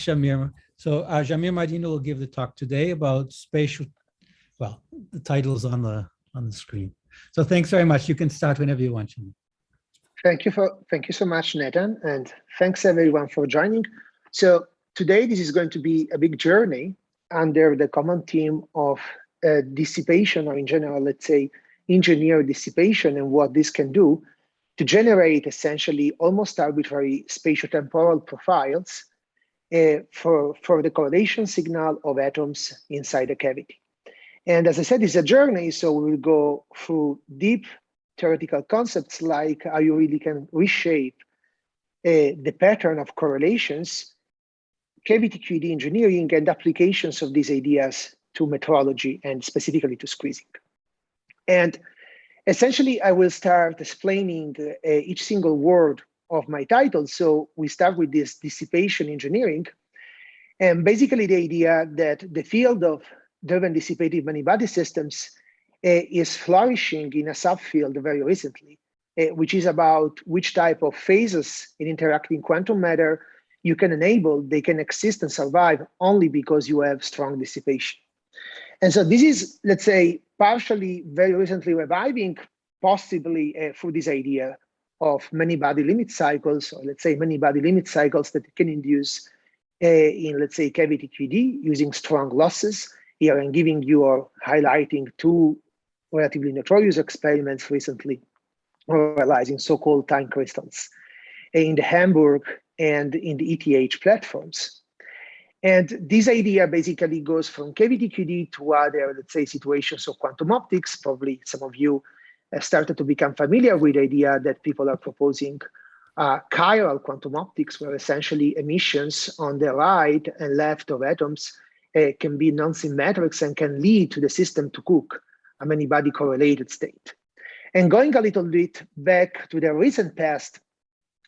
Jamir. So Jamir Marino will give the talk today about spatial, well, the title is on the screen. So thanks very much. You can start whenever you want, Jamir. Thank you so much, Nathan, and thanks everyone for joining. So today this is going to be a big journey under the common theme of dissipation, or in general, let's say, engineer dissipation and what this can do to generate essentially almost arbitrary spatio-temporal profiles for the correlation signal of atoms inside a cavity. And as I said, it's a journey, so we will go through deep theoretical concepts like how you really can reshape the pattern of correlations, cavity QED engineering, and applications of these ideas to metrology and specifically to squeezing. And essentially, I will start explaining each single word of my title. So we start with this dissipation engineering, and basically the idea that the field of driven dissipative many-body systems is flourishing in a subfield very recently, which is about which type of phases in interacting quantum matter you can enable. They can exist and survive only because you have strong dissipation. And so this is, let's say, partially very recently reviving, possibly through this idea of many-body limit cycles, or let's say many-body limit cycles that can induce in, let's say, cavity QED using strong losses. Here I'm giving you or highlighting two relatively notorious experiments recently realizing so-called time crystals in the Hamburg and in the ETH platforms. And this idea basically goes from cavity QED to other, let's say, situations of quantum optics. Probably some of you have started to become familiar with the idea that people are proposing chiral quantum optics, where essentially emissions on the right and left of atoms can be non-symmetric and can lead to the system to cook a many-body correlated state. And going a little bit back to the recent past,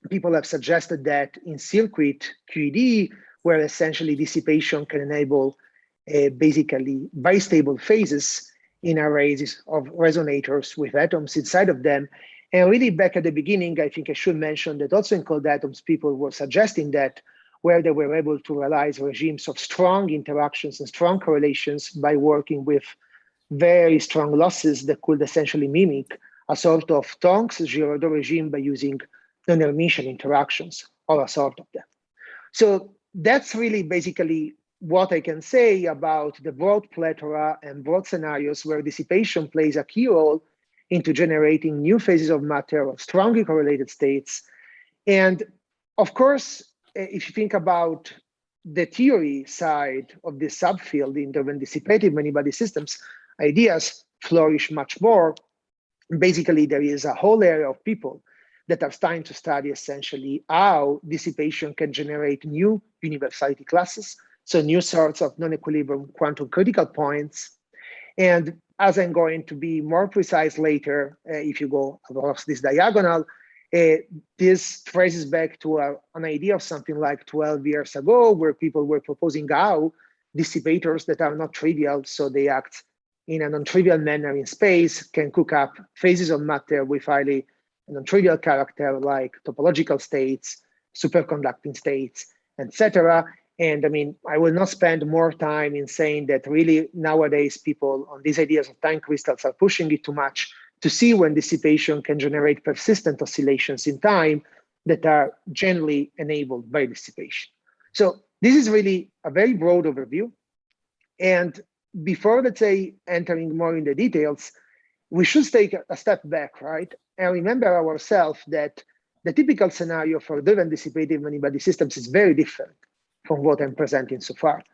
people have suggested that in circuit QED, where essentially dissipation can enable basically bistable phases in arrays of resonators with atoms inside of them. And really back at the beginning, I think I should mention that also in cold atoms, people were suggesting that where they were able to realize regimes of strong interactions and strong correlations by working with very strong losses that could essentially mimic a sort of Tonks Girardot regime by using non-Hermitian interactions or a sort of them. So that's really basically what I can say about the broad plethora and broad scenarios where dissipation plays a key role into generating new phases of matter of strongly correlated states. And of course, if you think about the theory side of this subfield in driven dissipative many-body systems, ideas flourish much more. Basically, there is a whole area of people that are starting to study essentially how dissipation can generate new universality classes, so new sorts of non-equilibrium quantum critical points. And as I'm going to be more precise later, if you go across this diagonal, this traces back to an idea of something like 12 years ago, where people were proposing how dissipators that are not trivial, so they act in a non-trivial manner in space, can cook up phases of matter with highly non-trivial character like topological states, superconducting states, etc. And I mean, I will not spend more time in saying that really nowadays people on these ideas of time crystals are pushing it too much to see when dissipation can generate persistent oscillations in time that are generally enabled by dissipation. So this is really a very broad overview. And before, let's say, entering more in the details, we should take a step back, right? And remember ourselves that the typical scenario for driven dissipative many-body systems is very different from what I'm presenting so far.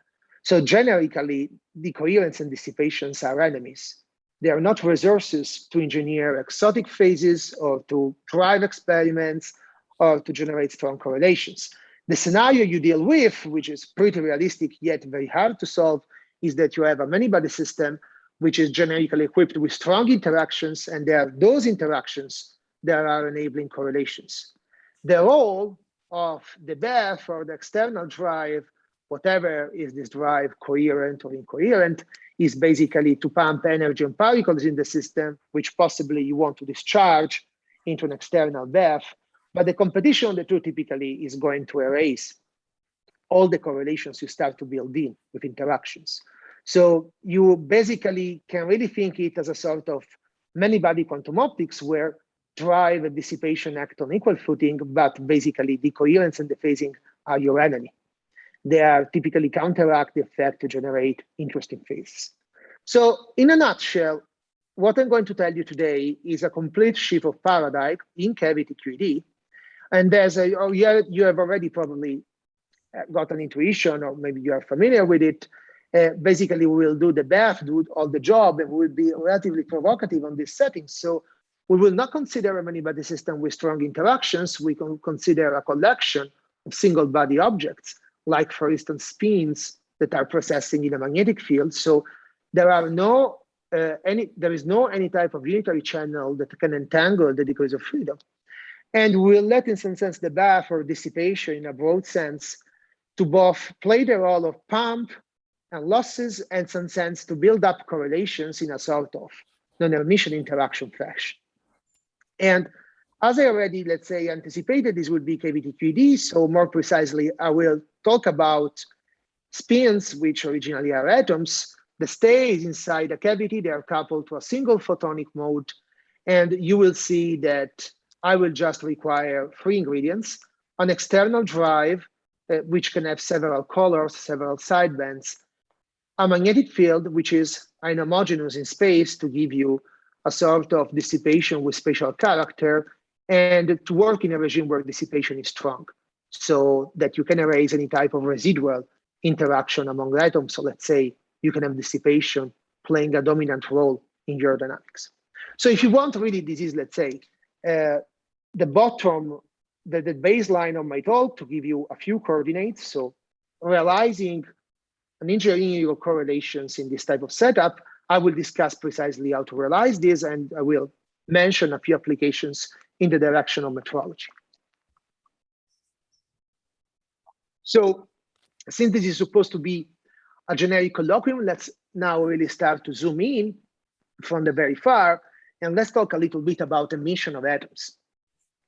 So generically, the coherence and dissipations are enemies. They are not resources to engineer exotic phases or to drive experiments or to generate strong correlations. The scenario you deal with, which is pretty realistic yet very hard to solve, is that you have a many-body system which is generically equipped with strong interactions, and there are those interactions that are enabling correlations. The role of the BEF or the external drive, whatever is this drive, coherent or incoherent, is basically to pump energy and particles in the system, which possibly you want to discharge into an external BEF. But the competition of the two typically is going to erase all the correlations you start to build in with interactions. So you basically can really think it as a sort of many-body quantum optics where drive and dissipation act on equal footing, but basically the coherence and the phasing are your enemy. They are typically counteract the effect to generate interesting phases. So in a nutshell, what I'm going to tell you today is a complete shift of paradigm in cavity QED. And you have already probably got an intuition, or maybe you are familiar with it. Basically, we will do the bath, do all the job, and we'll be relatively provocative on this setting. So we will not consider a many-body system with strong interactions. We can consider a collection of single-body objects, like, for instance, spins that are processing in a magnetic field. So there is no any type of unitary channel that can entangle the degrees of freedom. And we'll let, in some sense, the bath or dissipation in a broad sense to both play the role of pump and losses, and some sense to build up correlations in a sort of non-emission interaction fashion. And as I already, let's say, anticipated, this will be cavity QED. So more precisely, I will talk about spins, which originally are atoms. The stays inside a cavity, they are coupled to a single photonic mode. And you will see that I will just require 3 ingredients: an external drive, which can have several colors, several sidebands, a magnetic field, which is inhomogeneous in space to give you a sort of dissipation with spatial character, and to work in a regime where dissipation is strong, so that you can erase any type of residual interaction among atoms. So let's say you can have dissipation playing a dominant role in your dynamics. So if you want, really, this is, let's say, the bottom, the baseline of my talk, to give you a few coordinates. So realizing an engineering correlations in this type of setup, I will discuss precisely how to realize this, and I will mention a few applications in the direction of metrology. So since this is supposed to be a generic colloquium, let's now really start to zoom in from the very far, and let's talk a little bit about emission of atoms.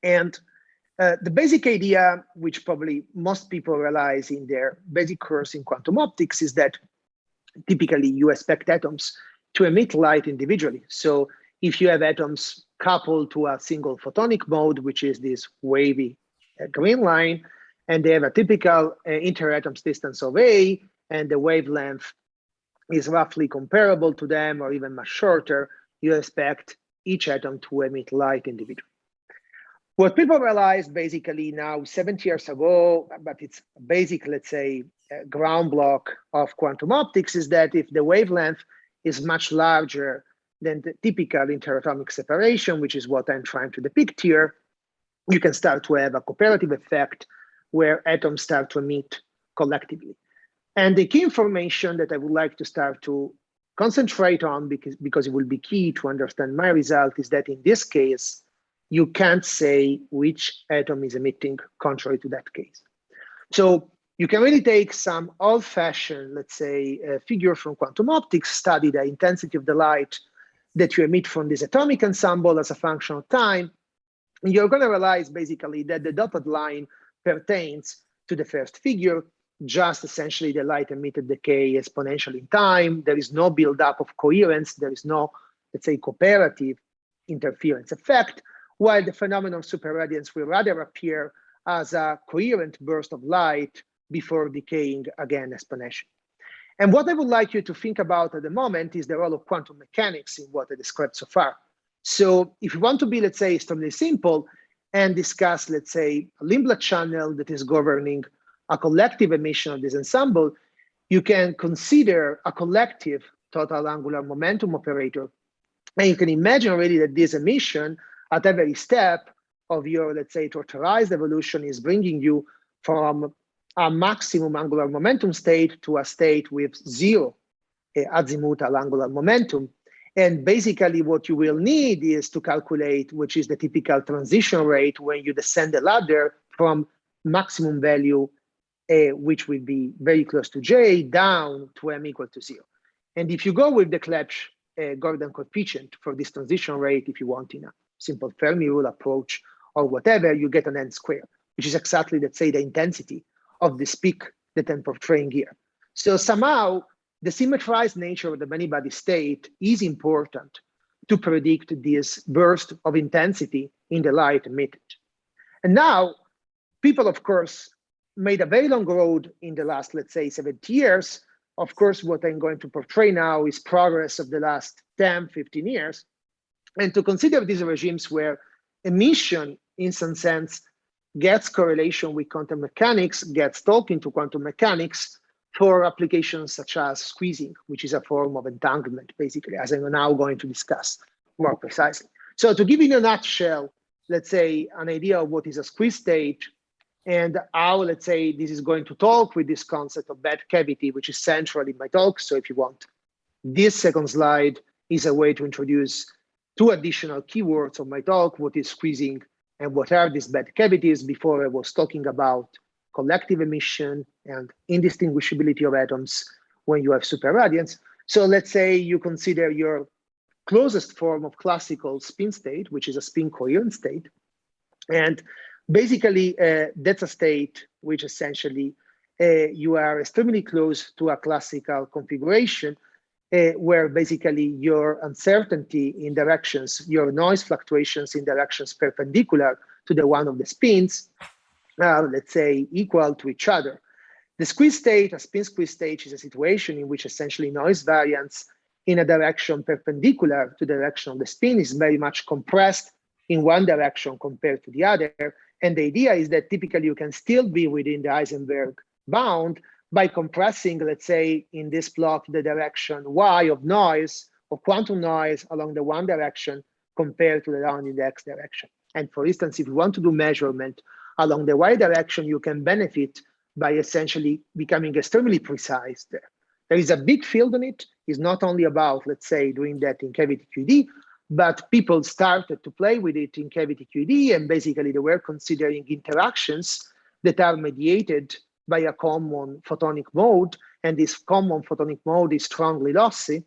And the basic idea, which probably most people realize in their basic course in quantum optics, is that typically you expect atoms to emit light individually. So if you have atoms coupled to a single photonic mode, which is this wavy green line, and they have a typical inter-atoms distance of A, and the wavelength is roughly comparable to them or even much shorter, you expect each atom to emit light individually. What people realized basically now 70 years ago, but it's a basic, let's say, ground block of quantum optics, is that if the wavelength is much larger than the typical interatomic separation, which is what I'm trying to depict here, you can start to have a cooperative effect where atoms start to emit collectively. And the key information that I would like to start to concentrate on, because it will be key to understand my result, is that in this case, you can't say which atom is emitting contrary to that case. So you can really take some old-fashioned, let's say, figure from quantum optics, study the intensity of the light that you emit from this atomic ensemble as a function of time, and you're going to realize basically that the dotted line pertains to the first figure, just essentially the light emitted decay exponentially in time. There is no buildup of coherence. There is no, let's say, cooperative interference effect, while the phenomenon of superradiance will rather appear as a coherent burst of light before decaying again exponentially. And what I would like you to think about at the moment is the role of quantum mechanics in what I described so far. So if you want to be, let's say, extremely simple and discuss, let's say, a Limblad channel that is governing a collective emission of this ensemble, you can consider a collective total angular momentum operator. And you can imagine already that this emission at every step of your, let's say, tortorized evolution is bringing you from a maximum angular momentum state to a state with 0 azimuthal angular momentum. And basically what you will need is to calculate, which is the typical transition rate when you descend the ladder from maximum value, which will be very close to J, down to M equal to 0. And if you go with the Clebsch Gordon coefficient for this transition rate, if you want in a simple Fermi rule approach or whatever, you get an N square, which is exactly, let's say, the intensity of this peak that I'm portraying here. So somehow, the symmetrized nature of the many-body state is important to predict this burst of intensity in the light emitted. And now, people, of course, made a very long road in the last, let's say, 70 years. Of course, what I'm going to portray now is progress of the last 10, 15 years. And to consider these regimes where emission, in some sense, gets correlation with quantum mechanics, gets talking to quantum mechanics for applications such as squeezing, which is a form of entanglement, basically, as I'm now going to discuss more precisely. So to give you in a nutshell, let's say, an idea of what is a squeeze state and how, let's say, this is going to talk with this concept of bed cavity, which is central in my talk. So if you want, this second slide is a way to introduce two additional keywords of my talk: what is squeezing and what are these bed cavities. Before I was talking about collective emission and indistinguishability of atoms when you have superradiance. So let's say you consider your closest form of classical spin state, which is a spin coherent state. And basically, that's a state which essentially you are extremely close to a classical configuration where basically your uncertainty in directions, your noise fluctuations in directions perpendicular to the one of the spins are, let's say, equal to each other. The squeeze state, a spin squeeze state, is a situation in which essentially noise variance in a direction perpendicular to the direction of the spin is very much compressed in one direction compared to the other. And the idea is that typically you can still be within the Heisenberg bound by compressing, let's say, in this plot, the direction y of noise, of quantum noise along the one direction compared to the one in the x direction. And for instance, if you want to do measurement along the y direction, you can benefit by essentially becoming extremely precise there. There is a big field on it. It's not only about, let's say, doing that in cavity QED, but people started to play with it in cavity QED, and basically they were considering interactions that are mediated by a common photonic mode, and this common photonic mode is strongly lossy.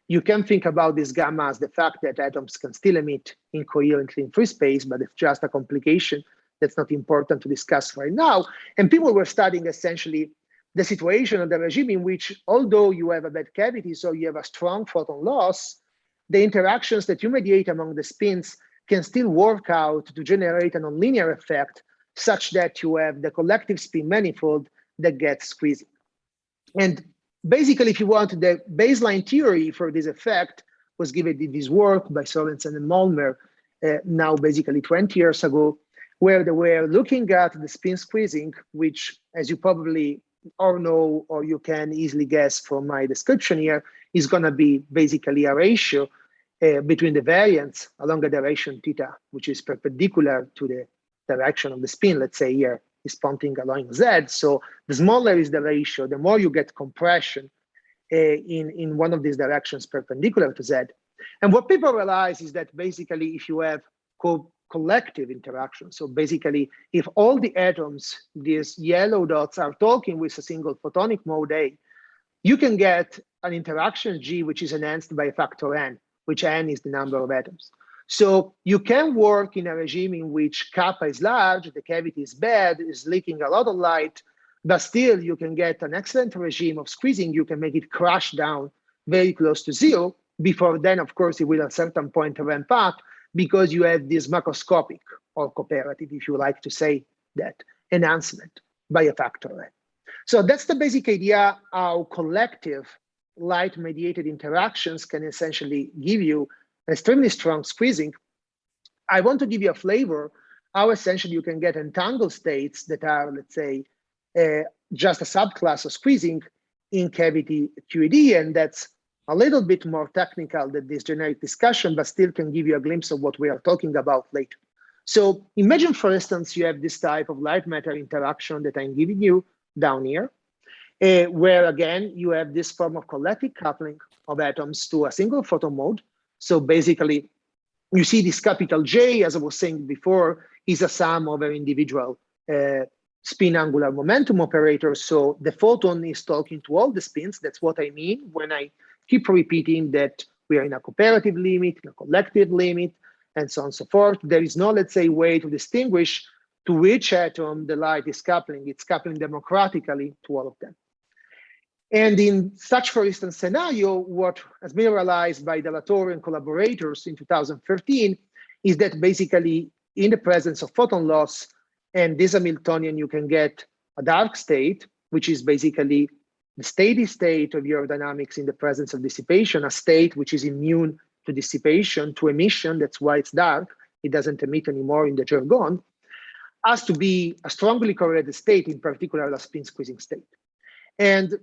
You can think about this gamma as the fact that atoms can still emit incoherently in free space, but it's just a complication that's not important to discuss right now. And people were studying essentially the situation of the regime in which, although you have a bad cavity, so you have a strong photon loss, the interactions that you mediate among the spins can still work out to generate a nonlinear effect such that you have the collective spin manifold that gets squeezing. And basically, if you want, the baseline theory for this effect was given in this work by Sorensen and Molmer now basically 20 years ago, where they were looking at the spin squeezing, which, as you probably or know, or you can easily guess from my description here, is going to be basically a ratio between the variance along a direction theta, which is perpendicular to the direction of the spin. Let's say here is pointing along z. So the smaller is the ratio, the more you get compression in one of these directions perpendicular to z. And what people realize is that basically if you have collective interaction, so basically if all the atoms, these yellow dots, are talking with a single photonic mode A, you can get an interaction G which is enhanced by a factor n, which n is the number of atoms. So you can work in a regime in which kappa is large, the cavity is bad, is leaking a lot of light, but still you can get an excellent regime of squeezing. You can make it crash down very close to zero. Before then, of course, it will at a certain point ramp up because you have this macroscopic or cooperative, if you like to say that, enhancement by a factor n. So that's the basic idea how collective light-mediated interactions can essentially give you extremely strong squeezing. I want to give you a flavor how essentially you can get entangled states that are, let's say, just a subclass of squeezing in cavity QED, and that's a little bit more technical than this generic discussion, but still can give you a glimpse of what we are talking about later. So imagine, for instance, you have this type of light-matter interaction that I'm giving you down here, where again, you have this form of collective coupling of atoms to a single photon mode. So basically, you see this capital J, as I was saying before, is a sum over individual spin angular momentum operators. So the photon is talking to all the spins. That's what I mean when I keep repeating that we are in a cooperative limit, in a collective limit, and so on and so forth. There is no, let's say, way to distinguish to each atom the light is coupling. It's coupling democratically to all of them. And in such, for instance, scenario, what has been realized by De La Torre and collaborators in 2013 is that basically in the presence of photon loss and this Hamiltonian, you can get a dark state, which is basically the steady state of your dynamics in the presence of dissipation, a state which is immune to dissipation, to emission. That's why it's dark. It doesn't emit anymore in the jargon, has to be a strongly correlated state, in particular a spin squeezing state. And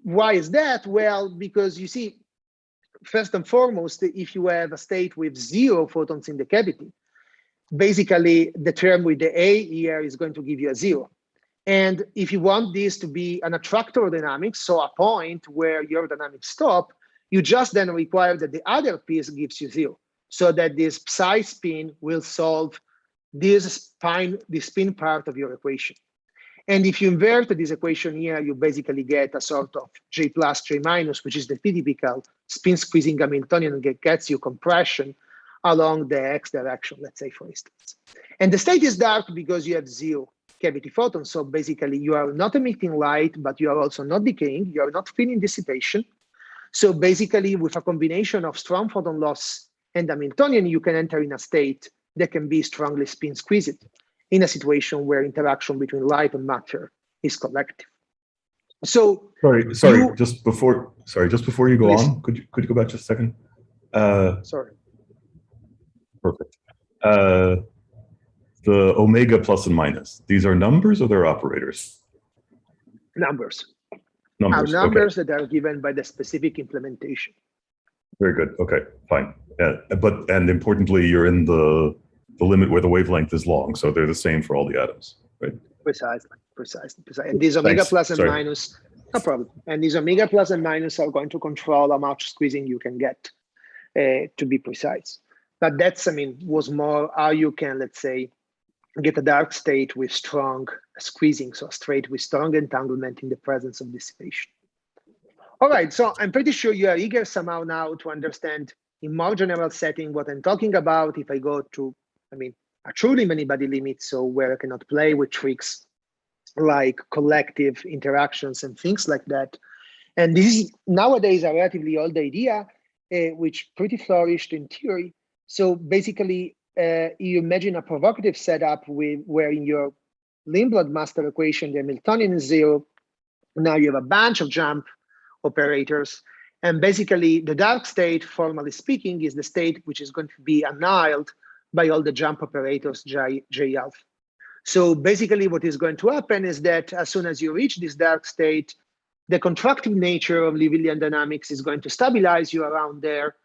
why is that? Well, because you see, first and foremost, if you have a state with 0 photons in the cavity, basically the term with the A here is going to give you a 0. And if you want this to be an attractor dynamics, so a point where your dynamics stop, you just then require that the other piece gives you 0, so that this psi spin will solve this spin part of your equation. And if you invert this equation here, you basically get a sort of J plus, J minus, which is the typical spin squeezing Hamiltonian that gets you compression along the X direction, let's say, for instance. And the state is dark because you have 0 cavity photons. So basically you are not emitting light, but you are also not decaying. You are not feeling dissipation. So basically with a combination of strong photon loss and Hamiltonian, you can enter in a state that can be strongly spin squeezed in a situation where interaction between light and matter is collective. So just before you go on, could you go back just a second? Sorry. Perfect. The omega plus and minus, these are numbers or they're operators? Numbers. Numbers, numbers that are given by the specific implementation. Very good. Okay, fine. And importantly, you're in the limit where the wavelength is long, so they're the same for all the atoms, right? Precisely. And these omega plus and minus, no problem. And these omega plus and minus are going to control how much squeezing you can get, to be precise. But that's, was more how you can, let's say, get a dark state with strong squeezing, so a state with strong entanglement in the presence of dissipation. All right, so I'm pretty sure you are eager somehow now to understand in more general setting what I'm talking about. If I go to, a truly many-body limit, so where I cannot play with tricks like collective interactions and things like that. And this is nowadays a relatively old idea, which pretty flourished in theory. So basically, you imagine a provocative setup where in your Lindblad master equation, the Hamiltonian is 0. Now you have a bunch of jump operators. And basically, the dark state, formally speaking, is the state which is going to be annihilated by all the jump operators J alpha. So basically, what is going to happen is that as soon as you reach this dark state, the contractive nature of Liouvillean dynamics is going to stabilize you around there.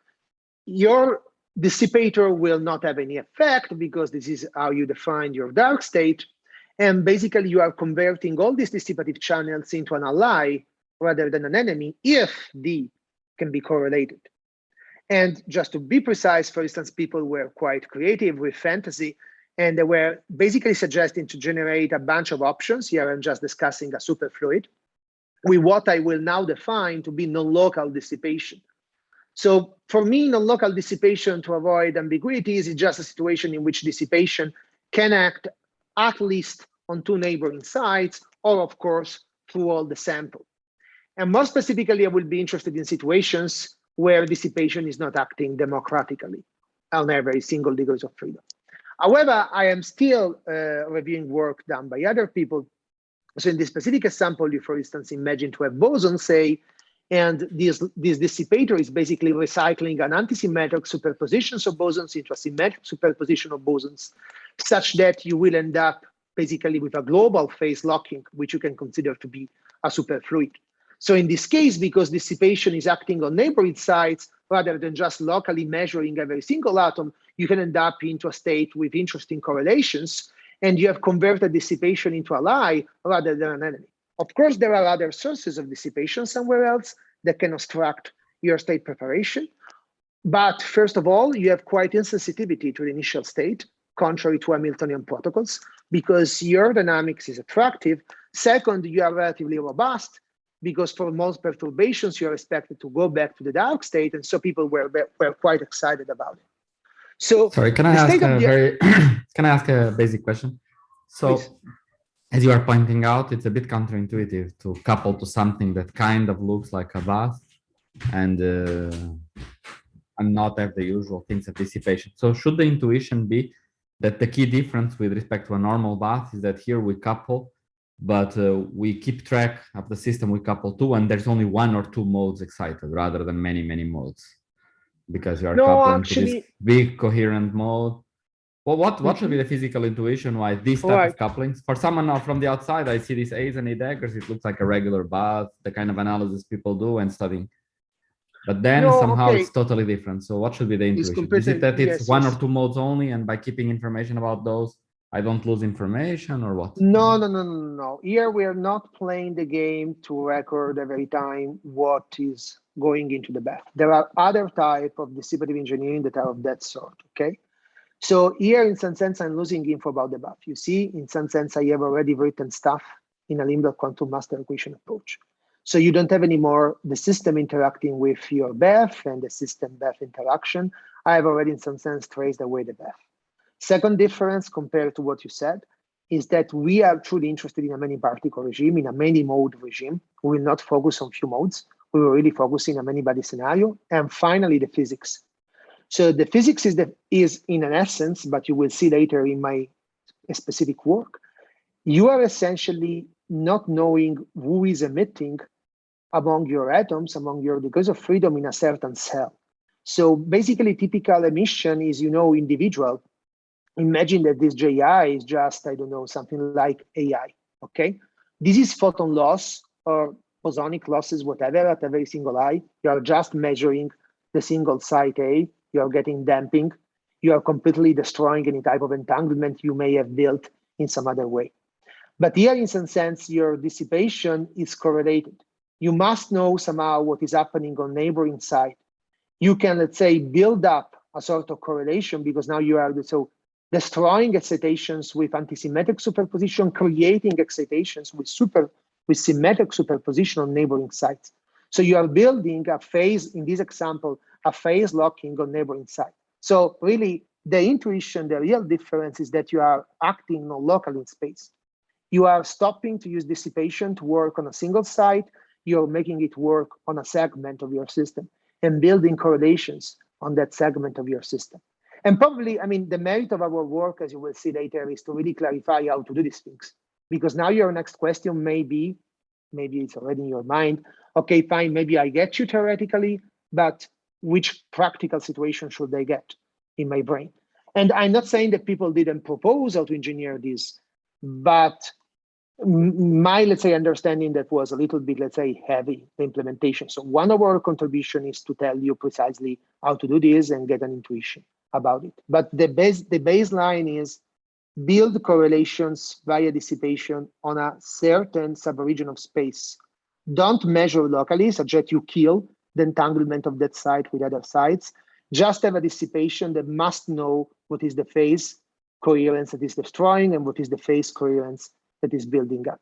Your dissipator will not have any effect because this is how you define your dark state. And basically, you are converting all these dissipative channels into an ally rather than an enemy if D can be correlated. And just to be precise, for instance, people were quite creative with fantasy, and they were basically suggesting to generate a bunch of options. Here I'm just discussing a superfluid with what I will now define to be non-local dissipation. So for me, non-local dissipation, to avoid ambiguities, is just a situation in which dissipation can act at least on 2 neighboring sites, or of course, through all the sample. And more specifically, I will be interested in situations where dissipation is not acting democratically on every single degrees of freedom. However, I am still reviewing work done by other people. So in this specific example, you, for instance, imagine to have bosons, say, and this dissipator is basically recycling an antisymmetric superposition of bosons into a symmetric superposition of bosons, such that you will end up basically with a global phase locking, which you can consider to be a superfluid. So in this case, because dissipation is acting on neighboring sites, rather than just locally measuring every single atom, you can end up into a state with interesting correlations, and you have converted dissipation into ally rather than an enemy. Of course, there are other sources of dissipation somewhere else that can obstruct your state preparation. But first of all, you have quite insensitivity to the initial state, contrary to Hamiltonian protocols, because your dynamics is attractive. Second, you are relatively robust, because for most perturbations, you're expected to go back to the dark state. And so people were quite excited about it. So sorry, can I ask a basic question? So, Please. as you are pointing out, it's a bit counterintuitive to couple to something that kind of looks like a bath and not have the usual things of dissipation. So should the intuition be that the key difference with respect to a normal bath is that here we couple, but we keep track of the system we couple to, and there's only one or two modes excited rather than many, many modes, because you are No, coupling to actually, this big coherent mode. Well, what should be the physical intuition why this type of couplings? For someone now from the outside, I see these A's and A daggers. It looks like a regular bath, the kind of analysis people do and studying. But then No, somehow okay. it's totally different. So what should be the It's intuition? Is completely- it that it's yes, one yes. or two modes only, and by keeping information about those, I don't lose information, or what? No, no, no, no, no. Here we are not playing the game to record every time what is going into the bath. There are other type of dissipative engineering that are of that sort, okay? So here, in some sense, I'm losing info about the bath. You see, in some sense, I have already written stuff in a Limblad quantum master equation approach. So you don't have anymore the system interacting with your bath and the system bath interaction. I have already, in some sense, traced away the bath. Second difference compared to what you said is that we are truly interested in a many particle regime, in a many mode regime. We will not focus on few modes. We will really focus in a many body scenario. And finally, the physics. So the physics is in an essence, but you will see later in my specific work, you are essentially not knowing who is emitting among your atoms, among your degrees of freedom in a certain cell. So basically, typical emission is, individual. Imagine that this JI is just, I don't know, something like AI, okay? This is photon loss or bosonic losses, whatever, at a very single eye. You are just measuring the single site A. You are getting damping. You are completely destroying any type of entanglement you may have built in some other way. But here, in some sense, your dissipation is correlated. You must know somehow what is happening on neighboring site. You can, let's say, build up a sort of correlation because now you are destroying excitations with antisymmetric superposition, creating excitations with symmetric superposition on neighboring sites. So you are building a phase, in this example, a phase locking on neighboring site. So really, the intuition, the real difference is that you are acting non-local in space. You are stopping to use dissipation to work on a single site. You're making it work on a segment of your system and building correlations on that segment of your system. And probably, the merit of our work, as you will see later, is to really clarify how to do these things. Because now your next question may be, maybe it's already in your mind, okay, fine, maybe I get you theoretically, but which practical situation should I get in my brain? And I'm not saying that people didn't propose how to engineer this, but my, let's say, understanding that was a little bit, let's say, heavy, the implementation. So one of our contribution is to tell you precisely how to do this and get an intuition about it. But the baseline is build correlations via dissipation on a certain subregion of space. Don't measure locally, such that you kill the entanglement of that site with other sites. Just have a dissipation that must know what is the phase coherence that is destroying and what is the phase coherence that is building up.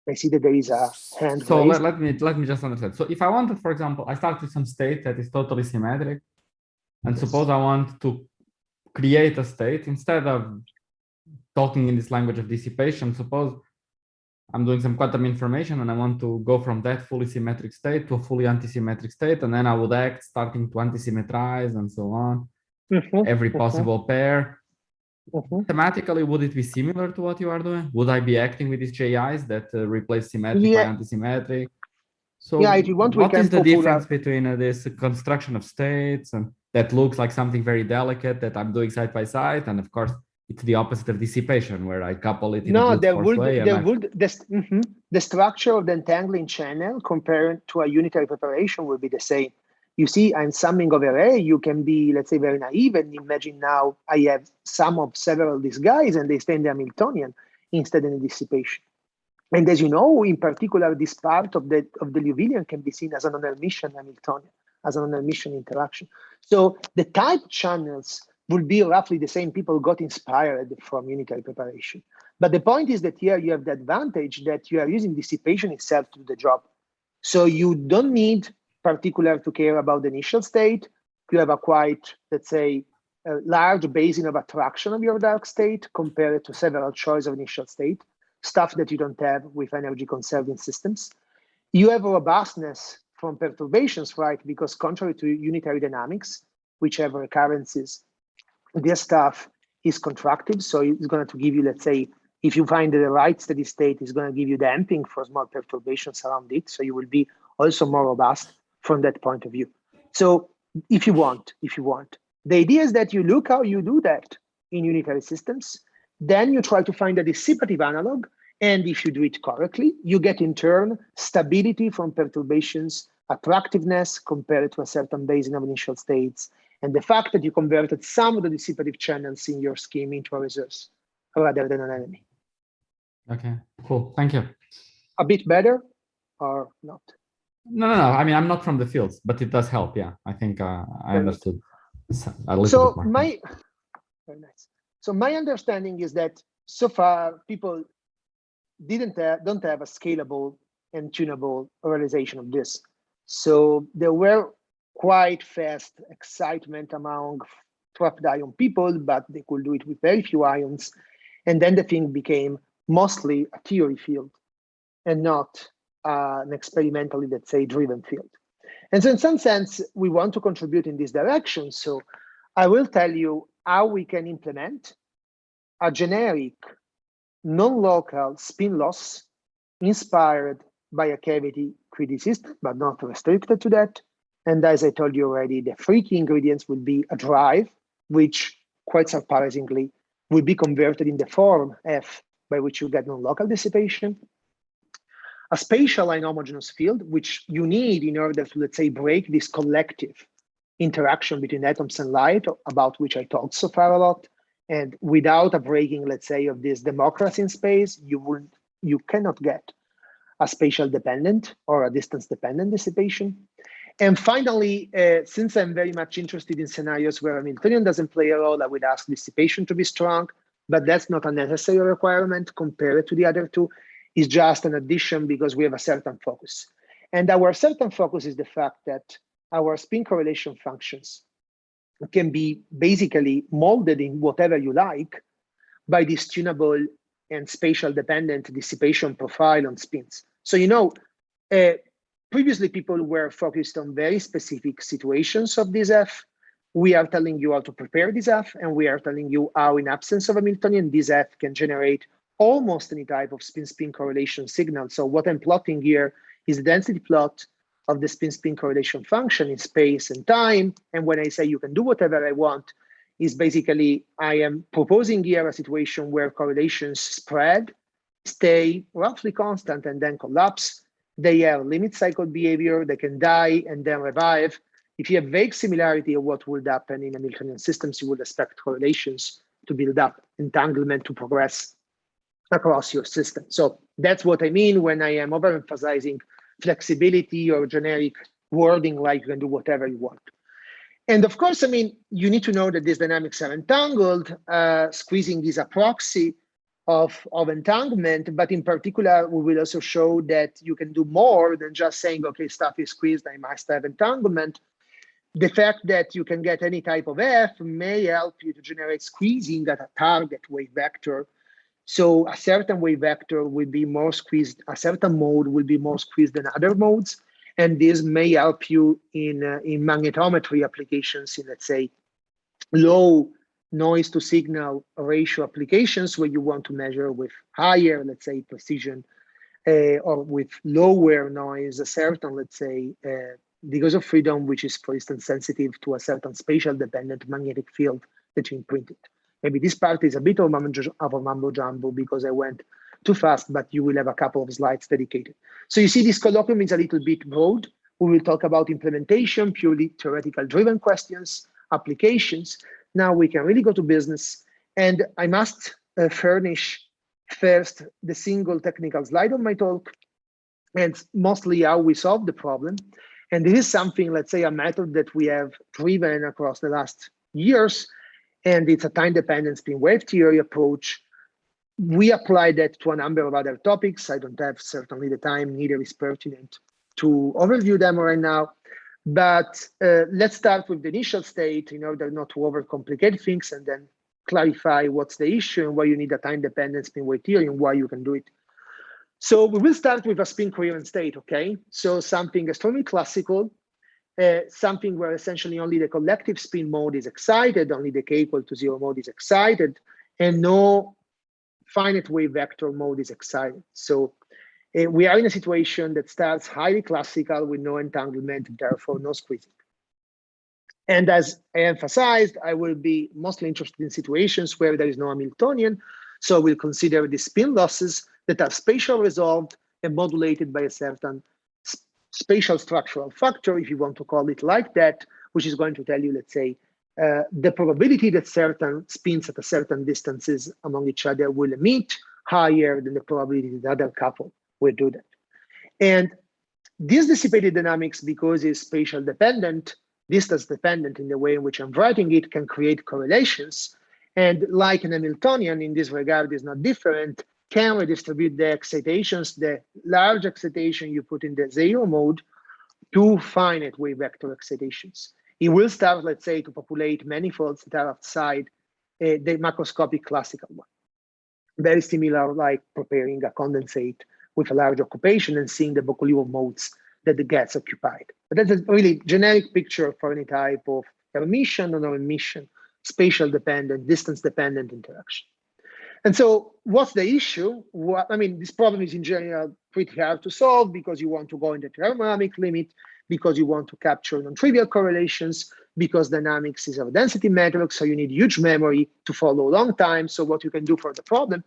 I see that there is a hand So raised. let me just understand. So if I wanted, for example, I start with some state that is totally symmetric, and suppose I want to create a state instead of talking in this language of dissipation. Suppose I'm doing some quantum information and I want to go from that fully symmetric state to a fully antisymmetric state, and then I would act starting to antisymmetrize and so on, every possible pair. Thematically, would it be similar to what you are doing? Would I be acting with these JIs that replace symmetric by antisymmetric? So yeah, if you want, what is the difference between this construction of states and that looks like something very delicate that I'm doing side by side, and of course it's the opposite of dissipation where I couple it in a brute force way. The structure of the entangling channel compared to a unitary preparation will be the same. You see, I'm summing over A, you can be, let's say, very naive and imagine now I have sum of several of these guys and they stay in the Hamiltonian instead of in dissipation. And as you know, in particular, this part of the Liouvillean can be seen as an non-Hermitian Hamiltonian, as an non-Hermitian interaction. So the type channels will be roughly the same. People got inspired from unitary preparation. But the point is that here you have the advantage that you are using dissipation itself to do the job. So you don't need particular to care about the initial state. You have a quite, let's say, a large basin of attraction of your dark state compared to several choice of initial state, stuff that you don't have with energy conserving systems. You have robustness from perturbations, right? Because contrary to unitary dynamics, which have recurrences, this stuff is contractive. So it's going to give you, let's say, if you find the right steady state, it's going to give you damping for small perturbations around it. So you will be also more robust from that point of view. So if you want, the idea is that you look how you do that in unitary systems, then you try to find a dissipative analog. And if you do it correctly, you get in turn stability from perturbations, attractiveness compared to a certain basin of initial states, and the fact that you converted some of the dissipative channels in your scheme into a resource rather than an enemy. Okay, cool. Thank you. A bit better or not? No. I mean, I'm not from the fields, but it does help. Yeah, I think I understood a little bit more. Very nice. So my understanding is that so far people don't have a scalable and tunable realization of this. So there were quite fast excitement among trapped ion people, but they could do it with very few ions. And then the thing became mostly a theory field and not an experimentally, let's say, driven field. And so in some sense, we want to contribute in this direction. So I will tell you how we can implement a generic non-local spin loss inspired by a cavity 3D system, but not restricted to that. And as I told you already, the three key ingredients will be a drive, which quite surprisingly will be converted in the form F, by which you get non-local dissipation, a spatial inhomogeneous field, which you need in order to, let's say, break this collective interaction between atoms and light, about which I talked so far a lot. And without a breaking, let's say, of this democracy in space, you cannot get a spatial dependent or a distance dependent dissipation. And finally, since I'm very much interested in scenarios where Hamiltonian doesn't play a role, I would ask dissipation to be strong, but that's not a necessary requirement compared to the other two. It's just an addition because we have a certain focus. And our certain focus is the fact that our spin correlation functions can be basically molded in whatever you like by this tunable and spatial dependent dissipation profile on spins. So, previously people were focused on very specific situations of this F. We are telling you how to prepare this F, and we are telling you how, in absence of Hamiltonian, this F can generate almost any type of spin-spin correlation signal. So what I'm plotting here is the density plot of the spin-spin correlation function in space and time. And when I say you can do whatever I want, is basically I am proposing here a situation where correlations spread, stay roughly constant, and then collapse. They have limit cycle behavior, they can die and then revive. If you have vague similarity of what would happen in Hamiltonian systems, you would expect correlations to build up, entanglement to progress across your system. So that's what I mean when I am overemphasizing flexibility or generic wording like you can do whatever you want. And of course, you need to know that these dynamics are entangled. Squeezing is a proxy of entanglement, but in particular, we will also show that you can do more than just saying, okay, stuff is squeezed, I must have entanglement. The fact that you can get any type of F may help you to generate squeezing at a target wave vector. So a certain wave vector will be more squeezed, a certain mode will be more squeezed than other modes. And this may help you in magnetometry applications, in, let's say, low noise to signal ratio applications where you want to measure with higher, let's say, precision, or with lower noise, a certain, let's say, degrees of freedom, which is, for instance, sensitive to a certain spatial dependent magnetic field that you imprinted. Maybe this part is a bit of a mambo jumbo because I went too fast, but you will have a couple of slides dedicated. So you see this colloquium is a little bit broad. We will talk about implementation, purely theoretical driven questions, applications. Now we can really go to business. And I must furnish first the single technical slide of my talk, and mostly how we solve the problem. And this is something, let's say, a method that we have driven across the last years. And it's a time-dependent spin wave theory approach. We apply that to a number of other topics. I don't have certainly the time, neither is pertinent to overview them right now. But let's start with the initial state in order not to overcomplicate things, and then clarify what's the issue and why you need a time-dependent spin wave theory and why you can do it. So we will start with a spin coherent state, okay? So something extremely classical, something where essentially only the collective spin mode is excited, only the k equal to 0 mode is excited, and no finite wave vector mode is excited. So we are in a situation that starts highly classical with no entanglement, therefore no squeezing. And as I emphasized, I will be mostly interested in situations where there is no Hamiltonian. So we'll consider the spin losses that are spatial resolved and modulated by a certain spatial structural factor, if you want to call it like that, which is going to tell you, let's say, the probability that certain spins at a certain distances among each other will emit higher than the probability that other couple will do that. And this dissipated dynamics, because it's spatial dependent, distance dependent in the way in which I'm writing it, can create correlations. And like an Hamiltonian in this regard is not different, can redistribute the excitations, the large excitation you put in the 0 mode, to finite wave vector excitations. It will start, let's say, to populate manifolds that are outside the macroscopic classical one. Very similar, like preparing a condensate with a large occupation and seeing the Bokoliov modes that it gets occupied. But that's a really generic picture for any type of emission or non-emission, spatial dependent, distance dependent interaction. And so what's the issue? I mean, this problem is in general pretty hard to solve because you want to go in the thermodynamic limit, because you want to capture non-trivial correlations, because dynamics is a density metric, so you need huge memory to follow a long time. So what you can do for the problem,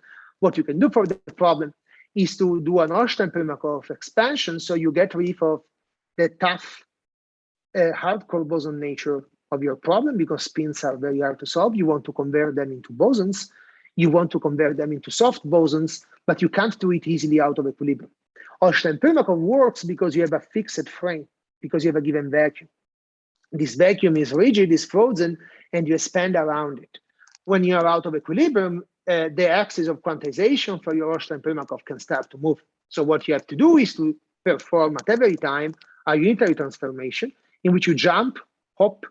is to do an Ornstein-Primakov expansion, so you get rid of the tough hardcore boson nature of your problem, because spins are very hard to solve. You want to convert them into bosons. You want to convert them into soft bosons, but you can't do it easily out of equilibrium. Ornstein-Primakov works because you have a fixed frame, because you have a given vacuum. This vacuum is rigid, is frozen, and you expand around it. When you are out of equilibrium, the axis of quantization for your Ornstein-Primakov can start to move. So what you have to do is to perform at every time a unitary transformation in which you jump, hop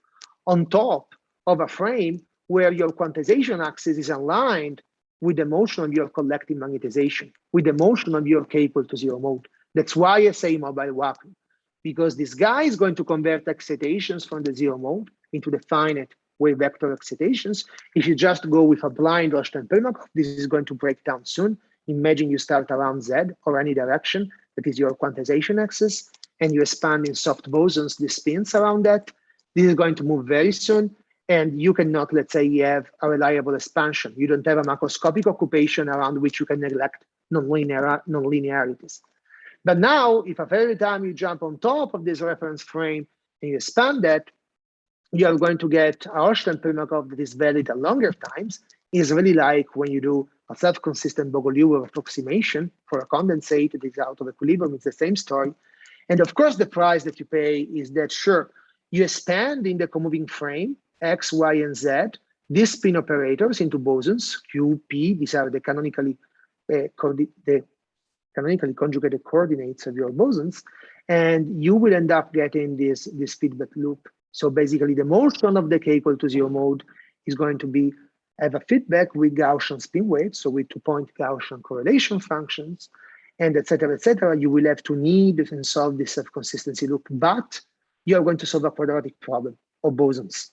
on top of a frame where your quantization axis is aligned with the motion of your collective magnetization, with the motion of your k equal to 0 mode. That's why I say mobile vacuum, because this guy is going to convert excitations from the 0 mode into the finite wave vector excitations. If you just go with a blind Ornstein-Primakov, this is going to break down soon. Imagine you start around Z or any direction that is your quantization axis, and you expand in soft bosons the spins around that. This is going to move very soon, and you cannot, let's say, have a reliable expansion. You don't have a macroscopic occupation around which you can neglect nonlinearities. But now, if every time you jump on top of this reference frame and you expand that, you are going to get a Ornstein-Primakov that is valid at longer times. It's really like when you do a self-consistent Bogoliubov approximation for a condensate that is out of equilibrium. It's the same story. And of course, the price that you pay is that, sure, you expand in the co-moving frame, X, Y, and Z, these spin operators into bosons, Q, P. These are the canonically conjugated coordinates of your bosons, and you will end up getting this feedback loop. So basically, the motion of the k equal to 0 mode is going to have a feedback with Gaussian spin waves, so with 2-point Gaussian correlation functions, and et cetera, et cetera. You will have to need and solve this self-consistency loop, but you are going to solve a quadratic problem of bosons.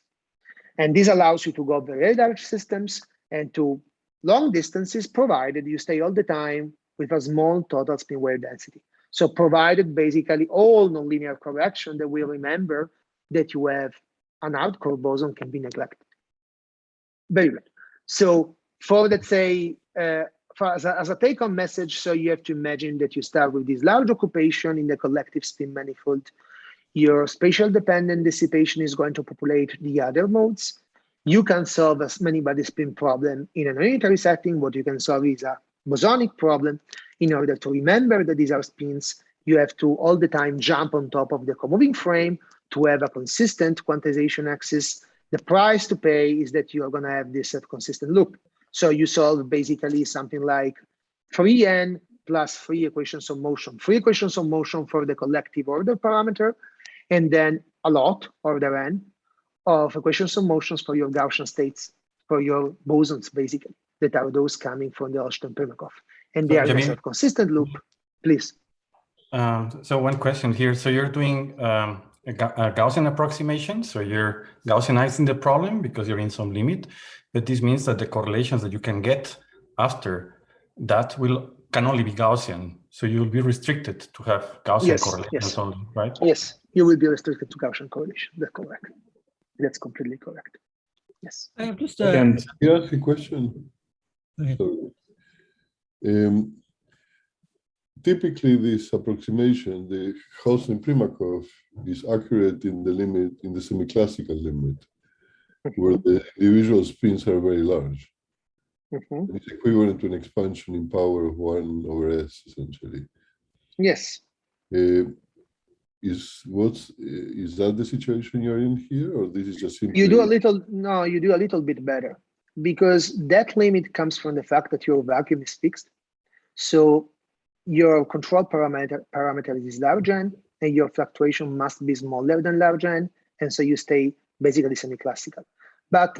And this allows you to go very large systems and to long distances, provided you stay all the time with a small total spin wave density. So provided basically all nonlinear correction that we remember that you have an outcore boson can be neglected. Very good. So for, let's say, as a take-home message, so you have to imagine that you start with this large occupation in the collective spin manifold. Your spatial dependent dissipation is going to populate the other modes. You can solve a many-body spin problem in an unitary setting. What you can solve is a bosonic problem. In order to remember that these are spins, you have to all the time jump on top of the co-moving frame to have a consistent quantization axis. The price to pay is that you are going to have this consistent loop. So you solve basically something like 3n plus 3 equations of motion. 3 equations of motion for the collective order parameter, and then a lot, order n, of equations of motions for your Gaussian states, for your bosons, basically, that are those coming from the Austin-Primakov. And they are in a sort of consistent loop. Please. So one question here. So you're doing a Gaussian approximation. So you're Gaussianizing the problem because you're in some limit. But this means that the correlations that you can get after that can only be Gaussian. So you'll be restricted to have Gaussian correlations only, right? Yes, you will be restricted to Gaussian correlation. That's correct. That's completely correct. Yes. I have just Can you ask a question? Typically, this approximation, the Hausen-Primakov, is accurate in the limit, in the semi-classical limit, where the individual spins are very large. It's equivalent to an expansion in power of 1 over s, essentially. Yes. Is that the situation you're in here, or this is just simply? You do a little bit better, because that limit comes from the fact that your vacuum is fixed. So your control parameter is large n, and your fluctuation must be smaller than large n, and so you stay basically semi-classical. But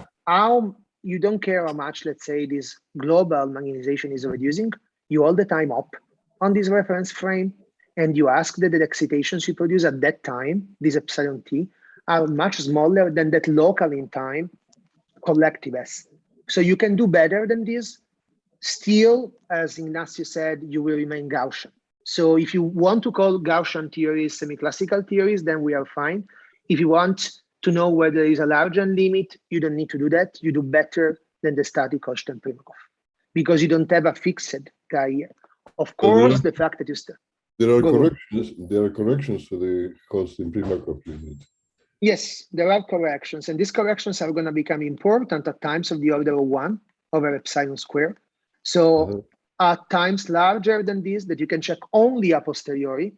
you don't care how much, let's say, this global magnetization is reducing. You all the time up on this reference frame, and you ask that the excitations you produce at that time, this epsilon t, are much smaller than that local in time collective S. So you can do better than this. Still, as Ignacio said, you will remain Gaussian. So if you want to call Gaussian theories semi-classical theories, then we are fine. If you want to know whether there is a large n limit, you don't need to do that. You do better than the static Austin-Primakov, because you don't have a fixed guy here. Of course, the fact that you still there are corrections to the Austin-Primakov limit. Yes, there are corrections, and these corrections are going to become important at times of the order of 1 over epsilon squared. So at times larger than this, that you can check only a posteriori.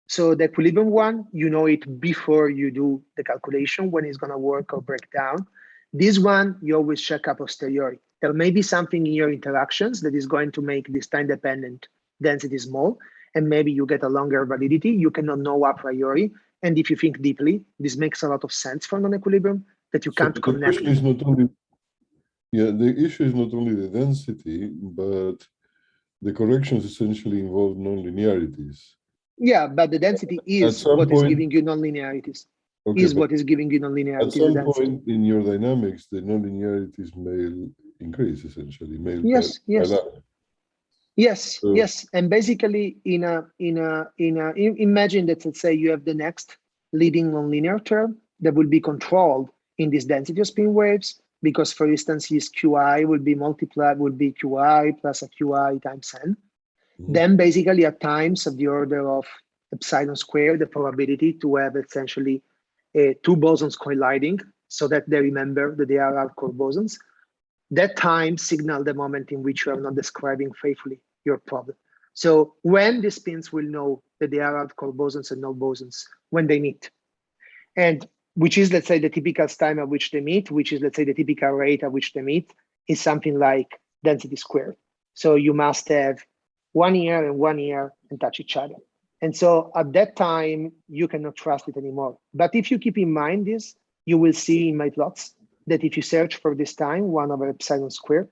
So the equilibrium one, you know it before you do the calculation when it's going to work or break down. This one, you always check a posteriori. There may be something in your interactions that is going to make this time-dependent density small, and maybe you get a longer validity. You cannot know a priori. And if you think deeply, this makes a lot of sense for non-equilibrium, that you can't connect. The issue is not only the density, but the corrections essentially involve nonlinearities. Yeah, but the density is what is giving you nonlinearities. What is giving you nonlinearities. At some point in your dynamics, the nonlinearities may increase, essentially. Yes. And basically, imagine that, let's say, you have the next leading nonlinear term that will be controlled in this density of spin waves, because, for instance, this QI will be QI plus a QI times n. Then basically at times of the order of epsilon squared, the probability to have essentially 2 bosons colliding so that they remember that they are hardcore bosons. That time signal the moment in which you are not describing faithfully your problem. So when the spins will know that they are hardcore bosons and no bosons when they meet, and which is, let's say, the typical time at which they meet, which is, let's say, the typical rate at which they meet, is something like density squared. So you must have 1 year and 1 year and touch each other. And so at that time, you cannot trust it anymore. But if you keep in mind this, you will see in my plots that if you search for this time, 1 over epsilon squared,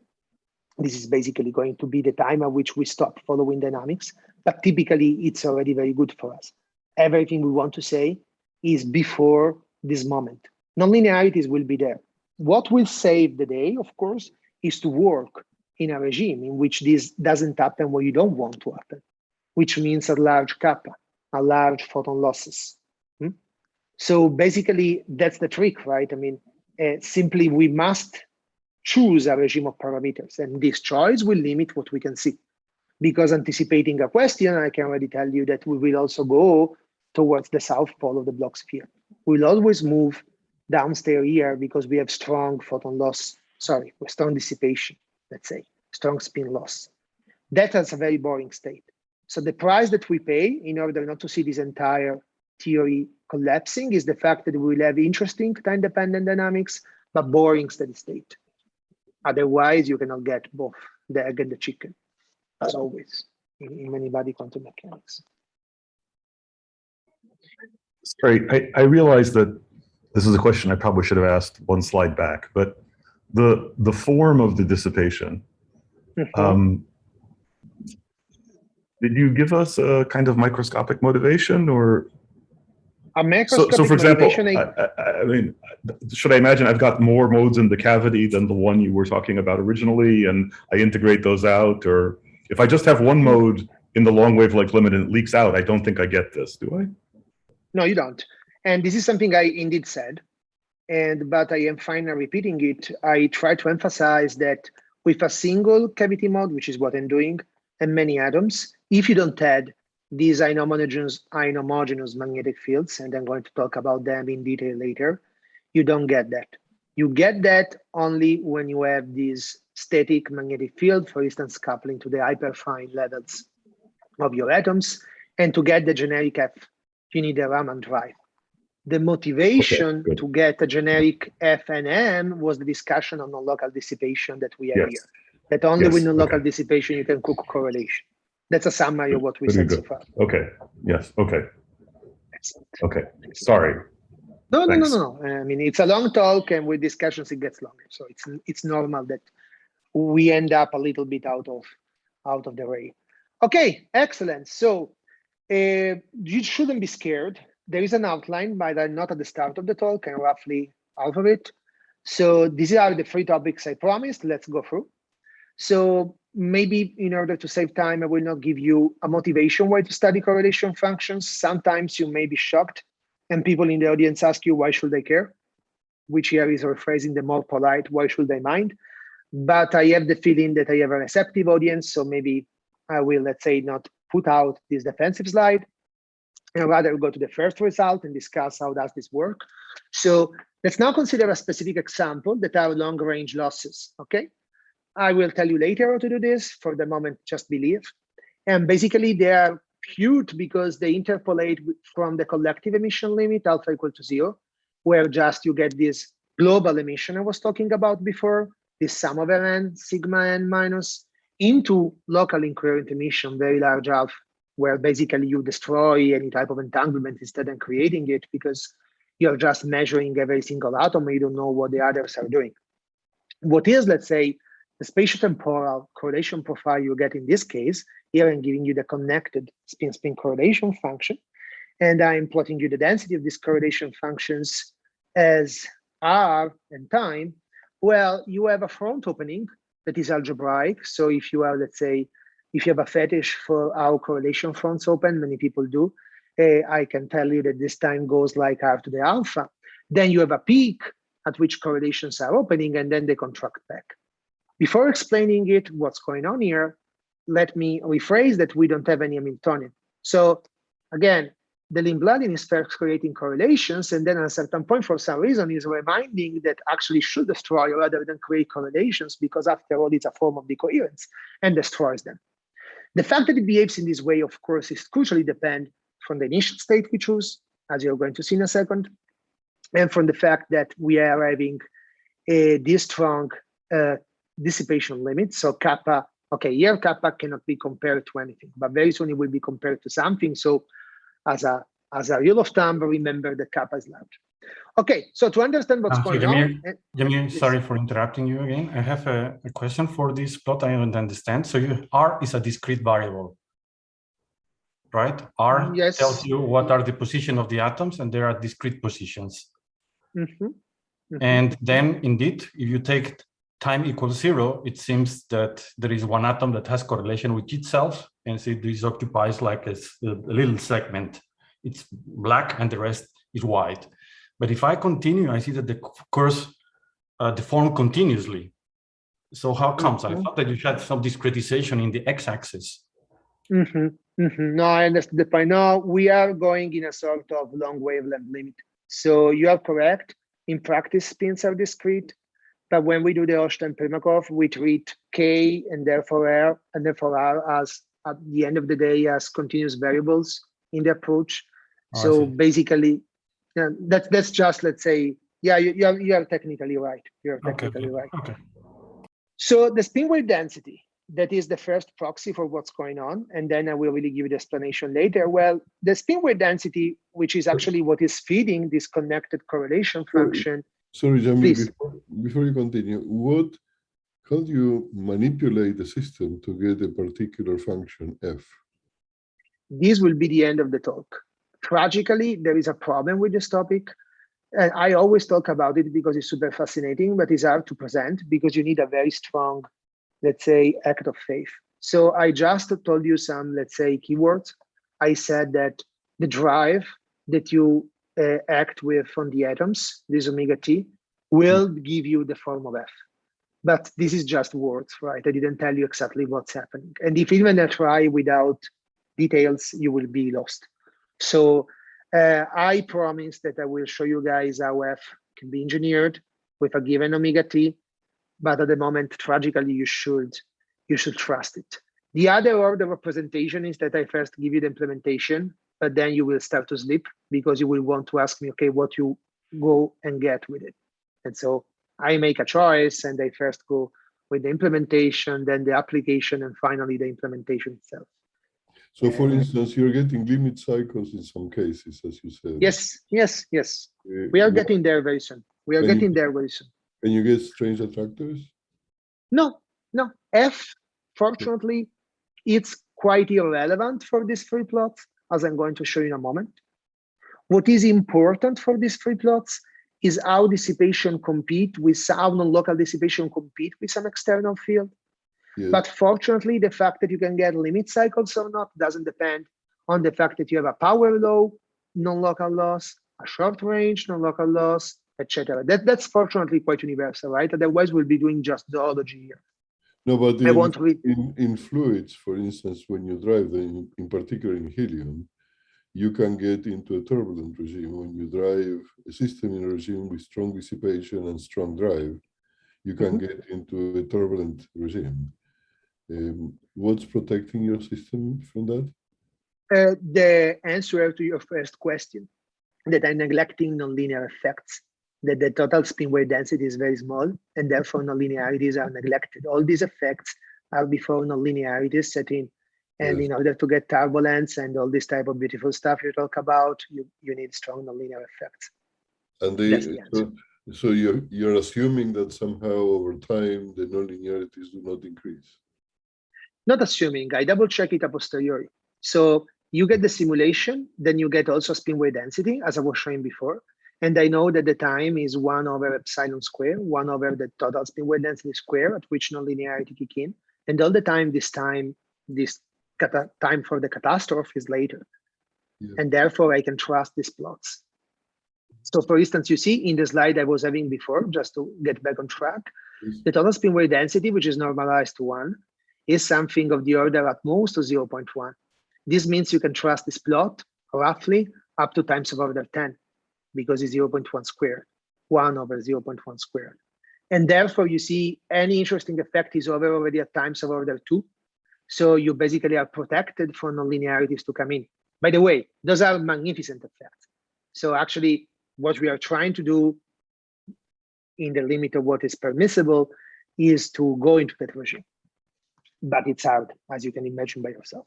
this is basically going to be the time at which we stop following dynamics. But typically, it's already very good for us. Everything we want to say is before this moment. Nonlinearities will be there. What will save the day, of course, is to work in a regime in which this doesn't happen when you don't want to happen, which means a large kappa, a large photon losses. So basically, that's the trick, right? I mean, simply we must choose a regime of parameters, and this choice will limit what we can see. Because anticipating a question, I can already tell you that we will also go towards the south pole of the Bloch sphere. We'll always move downstairs here because we have strong photon loss, strong dissipation, let's say, strong spin loss. That is a very boring state. So the price that we pay in order not to see this entire theory collapsing is the fact that we will have interesting time-dependent dynamics, but boring steady state. Otherwise, you cannot get both the egg and the chicken, as always, in many body quantum mechanics. Sorry, I realize that this is a question I probably should have asked one slide back, but the form of the dissipation, did you give us a kind of microscopic motivation, or? A microscopic So for example, motivation, I mean, should I imagine I've got more modes in the cavity than the one you were talking about originally, and I integrate those out? Or if I just have one mode in the long wavelength limit and it leaks out, I don't think I get this, do I? No, you don't. And this is something I indeed said, but I am fine now repeating it. I try to emphasize that with a single cavity mode, which is what I'm doing, and many atoms, if you don't add these inhomogeneous magnetic fields, and I'm going to talk about them in detail later, you don't get that. You get that only when you have these static magnetic field, for instance, coupling to the hyperfine levels of your atoms. And to get the generic F, you need a Raman drive. The motivation to get a generic F and M was the discussion on non-local dissipation that we have here. That only with non-local dissipation you can cook correlation. That's a summary of what we said so far. Okay. Yes. Okay. Excellent. Okay. Sorry. No. I mean, it's a long talk, and with discussions it gets longer. So it's normal that we end up a little bit out of the way. Okay. Excellent. So you shouldn't be scared. There is an outline, but I'm not at the start of the talk, and roughly half of it. So these are the 3 topics I promised. Let's go through. So maybe in order to save time, I will not give you a motivation way to study correlation functions. Sometimes you may be shocked, and people in the audience ask you, why should I care? Which here is rephrasing the more polite, why should I mind? But I have the feeling that I have a receptive audience, so maybe I will, let's say, not put out this defensive slide, and rather go to the first result and discuss how does this work. So let's now consider a specific example that are long-range losses, okay? I will tell you later how to do this. For the moment, just believe. And basically, they are cute because they interpolate from the collective emission limit, alpha equal to 0, where just you get this global emission I was talking about before, this sum over n, sigma n minus, into local incoherent emission, very large alpha, where basically you destroy any type of entanglement instead of creating it, because you're just measuring every single atom and you don't know what the others are doing. What is, let's say, the spatio-temporal correlation profile you get in this case? Here I'm giving you the connected spin-spin correlation function, and I'm plotting you the density of these correlation functions as R and time. Well, you have a front opening that is algebraic. So if you are, let's say, if you have a fetish for how correlation fronts open, many people do, I can tell you that this time goes like R to the alpha. Then you have a peak at which correlations are opening, and then they contract back. Before explaining it, what's going on here, let me rephrase that we don't have any Hamiltonian. So again, the Lindbladian is first creating correlations, and then at a certain point, for some reason, is reminding that actually should destroy rather than create correlations, because after all, it's a form of decoherence, and destroys them. The fact that it behaves in this way, of course, is crucially depend from the initial state we choose, as you're going to see in a second, and from the fact that we are having this strong dissipation limit. So kappa, okay, here kappa cannot be compared to anything, but very soon it will be compared to something. So as a rule of thumb, remember that kappa is large. Okay, so to understand what's going on. Jamir, sorry for interrupting you again. I have a question for this plot. I don't understand. So R is a discrete variable, right? R tells you what are the position of the atoms, and there are discrete positions. And then indeed, if you take time equals 0, it seems that there is one atom that has correlation with itself, and so this occupies like a little segment. It's black and the rest is white. But if I continue, I see that the curves deform continuously. So how comes? I thought that you had some discretization in the x-axis. No, I understand the point. No, we are going in a sort of long wavelength limit. So you are correct. In practice, spins are discrete. But when we do the Einstein-Primakov, we treat K and therefore R and therefore R as, at the end of the day, as continuous variables in the approach. So basically, that's just, let's say, yeah, you are technically right. You're technically right. Okay. So the spin wave density, that is the first proxy for what's going on, and then I will really give you the explanation later. Well, the spin wave density, which is actually what is feeding this connected correlation function. Sorry, Jamil, Please. before you continue, how do you manipulate the system to get a particular function f? This will be the end of the talk. Tragically, there is a problem with this topic. And I always talk about it because it's super fascinating, but it's hard to present because you need a very strong, let's say, act of faith. So I just told you some, let's say, keywords. I said that the drive that you act with on the atoms, this omega t, will give you the form of f. But this is just words, right? I didn't tell you exactly what's happening. And if even I try without details, you will be lost. So I promise that I will show you guys how f can be engineered with a given omega t. But at the moment, tragically, you should trust it. The other order of representation is that I first give you the implementation, but then you will start to sleep because you will want to ask me, okay, what you go and get with it. And so I make a choice and I first go with the implementation, then the application, and finally the implementation itself. So for instance, you're getting limit cycles in some cases, as you said. Yes. We are getting there very soon. And you get strange attractors? No. F, fortunately, it's quite irrelevant for these free plots, as I'm going to show you in a moment. What is important for these free plots is how non-local dissipation compete with some external field. Yes. But fortunately, the fact that you can get limit cycles or not doesn't depend on the fact that you have a power law, non-local loss, a short range, non-local loss, etc. That's fortunately quite universal, right? Otherwise, we'll be doing just zoology here. No, but I won't read. in fluids, for instance, when you drive them, in particular in helium, you can get into a turbulent regime. When you drive a system in a regime with strong dissipation and strong drive, you can get into a turbulent regime. What's protecting your system from that? The answer to your first question, that I'm neglecting nonlinear effects, that the total spin wave density is very small, and therefore nonlinearities are neglected. All these effects are before nonlinearities set in. And Yes. in order to get turbulence and all this type of beautiful stuff you talk about, you need strong nonlinear effects. And That's the answer. so you're assuming that somehow over time the nonlinearities do not increase. Not assuming, I double check it a posteriori. So you get the simulation, then you get also spin wave density, as I was showing before. And I know that the time is 1 over epsilon square, 1 over the total spin wave density square, at which nonlinearity kick in. And all the time, this time for the catastrophe is later. Yeah. And therefore I can trust these plots. So for instance, you see in the slide I was having before, just to get back on track, the total spin wave density, which is normalized to 1, is something of the order at most of 0.1. This means you can trust this plot roughly up to times of order 10, because it's 0.1 squared, 1 over 0.1 squared. And therefore you see any interesting effect is over already at times of order 2. So you basically are protected from nonlinearities to come in. By the way, those are magnificent effects. So actually what we are trying to do in the limit of what is permissible is to go into that regime. But it's hard, as you can imagine by yourself.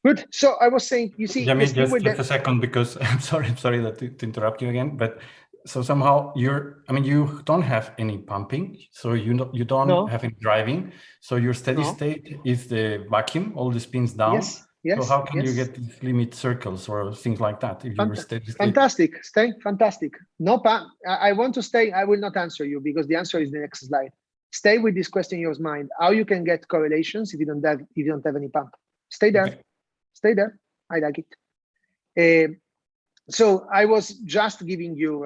Good. So I was saying, you see, Jamil, just a second, because I'm sorry to interrupt you again, but so somehow you don't have any pumping, so you don't have any driving, so your steady state is the vacuum, all the spins down. Yes. So how can you get these limit circles or things like that if you're steady state? Fantastic. No, I want to stay. I will not answer you because the answer is the next slide. Stay with this question in your mind. How you can get correlations if you don't have any pump? Stay there. Okay. Stay there. I like it. So I was just giving you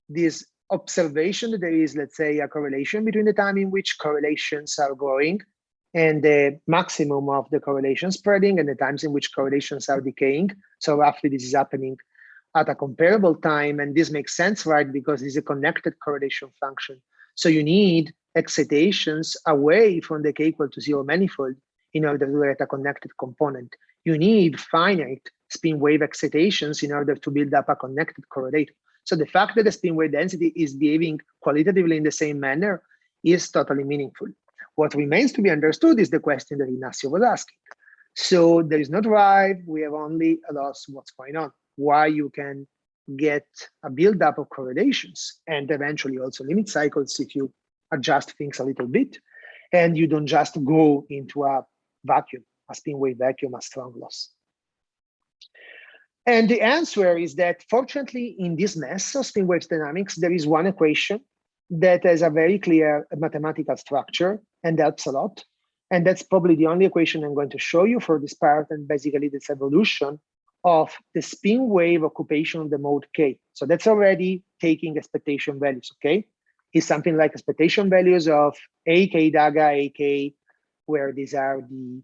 this observation that there is, let's say, a correlation between the time in which correlations are growing and the maximum of the correlation spreading and the times in which correlations are decaying. So roughly this is happening at a comparable time. And this makes sense, right? Because it's a connected correlation function. So you need excitations away from the k equal to 0 manifold in order to get a connected component. You need finite spin wave excitations in order to build up a connected correlator. So the fact that the spin wave density is behaving qualitatively in the same manner is totally meaningful. What remains to be understood is the question that Ignacio was asking. So there is no drive, we have only a loss. What's going on? Why you can get a buildup of correlations and eventually also limit cycles if you adjust things a little bit, and you don't just go into a vacuum, a spin wave vacuum, a strong loss. And the answer is that fortunately in this mess of spin waves dynamics, there is one equation that has a very clear mathematical structure and helps a lot. And that's probably the only equation I'm going to show you for this part, and basically this evolution of the spin wave occupation of the mode K. So that's already taking expectation values, okay? It's something like expectation values of AK, DAGA, AK, where these are the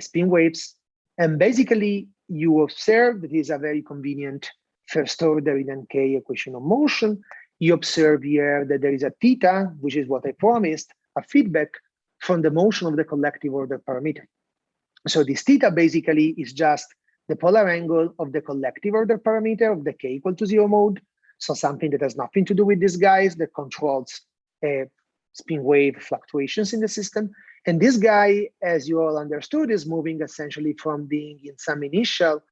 spin waves. And basically you observe that is a very convenient first order in NK equation of motion. You observe here that there is a theta, which is what I promised, a feedback from the motion of the collective order parameter. So this theta basically is just the polar angle of the collective order parameter of the K equal to 0 mode. So something that has nothing to do with these guys, that controls spin wave fluctuations in the system. And this guy, as you all understood, is moving essentially from being in some initial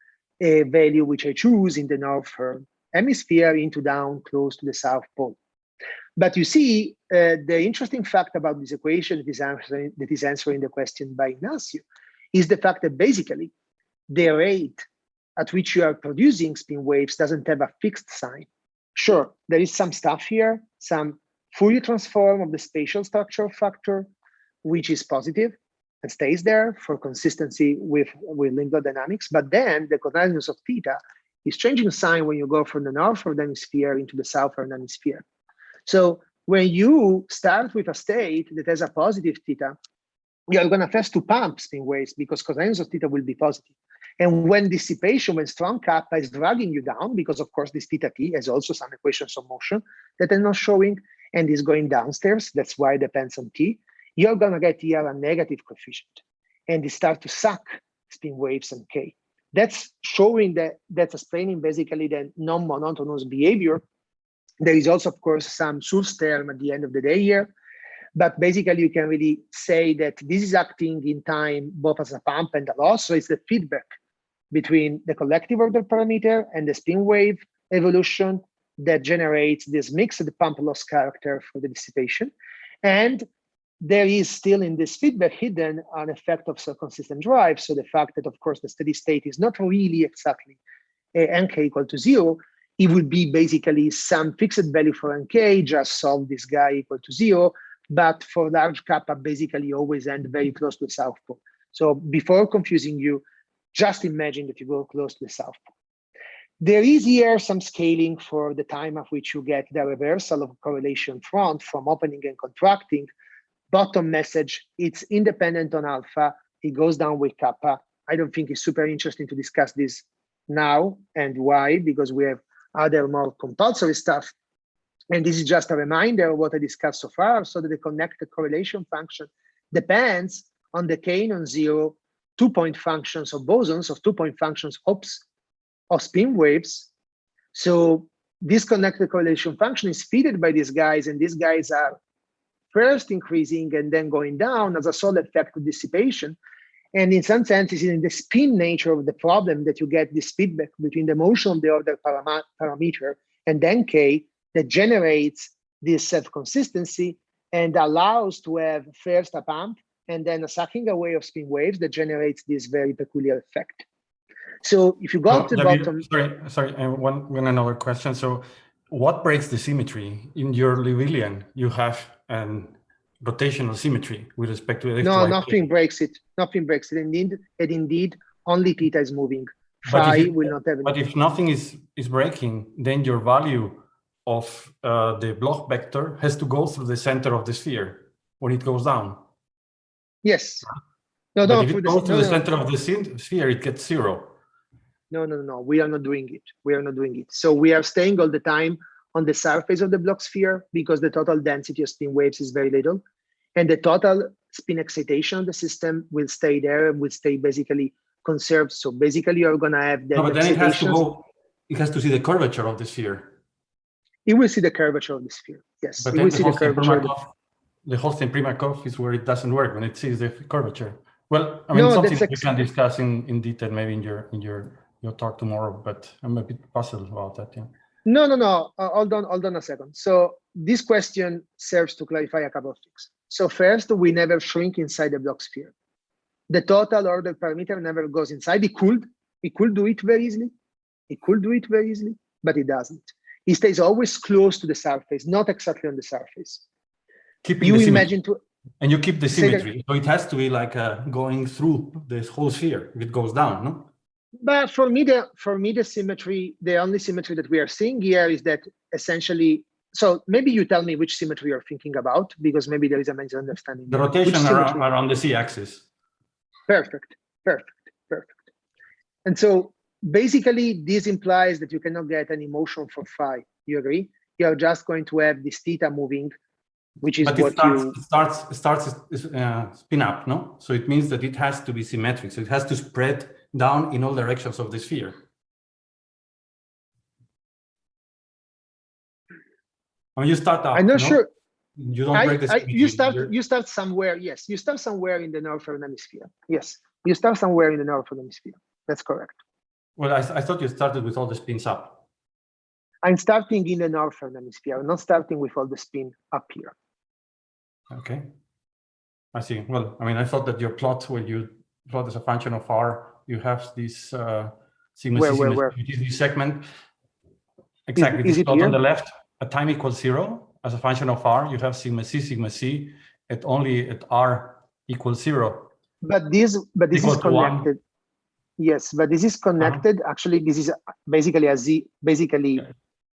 value, which I choose in the northern hemisphere, into down close to the South Pole. But you see, the interesting fact about this equation that is answering the question by Ignacio is the fact that basically the rate at which you are producing spin waves doesn't have a fixed sign. Sure, there is some stuff here, some Fourier transform of the spatial structure factor, which is positive and stays there for consistency with linear dynamics. But then the covariance of theta is changing sign when you go from the northern hemisphere into the southern hemisphere. So when you start with a state that has a positive theta, you are going to first to pump spin waves because cosine of theta will be positive. And when dissipation, when strong kappa is dragging you down, because of course this theta t has also some equations of motion that I'm not showing and is going downstairs, that's why it depends on t, you're going to get here a negative coefficient and it starts to suck spin waves and k. That's showing that's explaining basically the non-monotonous behavior. There is also, of course, some source term at the end of the day here, but basically you can really say that this is acting in time both as a pump and a loss. So it's the feedback between the collective order parameter and the spin wave evolution that generates this mixed pump loss character for the dissipation. And there is still in this feedback hidden an effect of consistent drive. So the fact that, of course, the steady state is not really exactly NK equal to 0, it would be basically some fixed value for NK, just solve this guy equal to 0, but for large kappa, basically always end very close to the South Pole. So before confusing you, just imagine that you go close to the South Pole. There is here some scaling for the time at which you get the reversal of correlation front from opening and contracting. Bottom message, it's independent on alpha, it goes down with kappa. I don't think it's super interesting to discuss this now and why, because we have other more compulsory stuff. And this is just a reminder of what I discussed so far, so that the connected correlation function depends on the k non-zero 2-point functions of bosons, of 2-point functions of spin waves. So this connected correlation function is fed by these guys, and these guys are first increasing and then going down as a sole effect of dissipation. And in some sense, it's in the spin nature of the problem that you get this feedback between the motion of the order parameter and then K that generates this self-consistency and allows to have first a pump and then a sucking away of spin waves that generates this very peculiar effect. So if you go to the bottom... Sorry, one another question. So what breaks the symmetry? In your Liouvillean, you have an rotational symmetry with respect to No, nothing breaks it. Nothing breaks it. Indeed, only theta is moving. Phi will not have. But if nothing is breaking, then your value of the Bloch vector has to go through the center of the sphere when it goes down. Yes. No, but if it goes to the center of the sphere, it gets 0. No. We are not doing it. We are not doing it. So we are staying all the time on the surface of the Bloch sphere because the total density of spin waves is very little. And the total spin excitation of the system will stay there and will stay basically conserved. So basically you're going to have the but then it has to go, it has to see the curvature of the sphere. It will see the curvature of the sphere. Yes, but it will see the curvature. the Holstein-Primakov is where it doesn't work when it sees the curvature. Well, I mean, No, something that's that we can discuss in detail maybe in your talk tomorrow, but I'm a bit puzzled about that. Yeah. No. Hold on a second. So this question serves to clarify a couple of things. So first, we never shrink inside the block sphere. The total order parameter never goes inside. It could do it very easily. But it doesn't. It stays always close to the surface, not exactly on the surface. Keeping You the imagine symmetry. to, And you keep the say that- symmetry, so it has to be like going through this whole sphere if it goes down, no? but for me, the symmetry, the only symmetry that we are seeing here is that essentially. So maybe you tell me which symmetry you're thinking about, because maybe there is a misunderstanding. The rotation around the z-axis. Perfect. And so basically, this implies that you cannot get any motion for phi. You agree? You're just going to have this theta moving, which is but what it starts spin up, no? So it means that it has to be symmetric. So it has to spread down in all directions of the sphere. I mean, you start up. I'm not sure. You don't break the symmetry. You start somewhere. Yes, you start somewhere in the northern hemisphere. Yes, you start somewhere in the northern hemisphere. That's correct. Well, I thought you started with all the spins up. I'm starting in the northern hemisphere. I'm not starting with all the spin up here. Okay, I see. Well, I mean, I thought that your plot, where you plot as a function of r, you have this sigma c, Where? which is this segment. Exactly, Is this it plot here? on the left, at time equals 0, as a function of r, you have sigma c, at only at r equals 0. But this is connected. Yes, but this is connected. Actually, this is basically a z. Basically,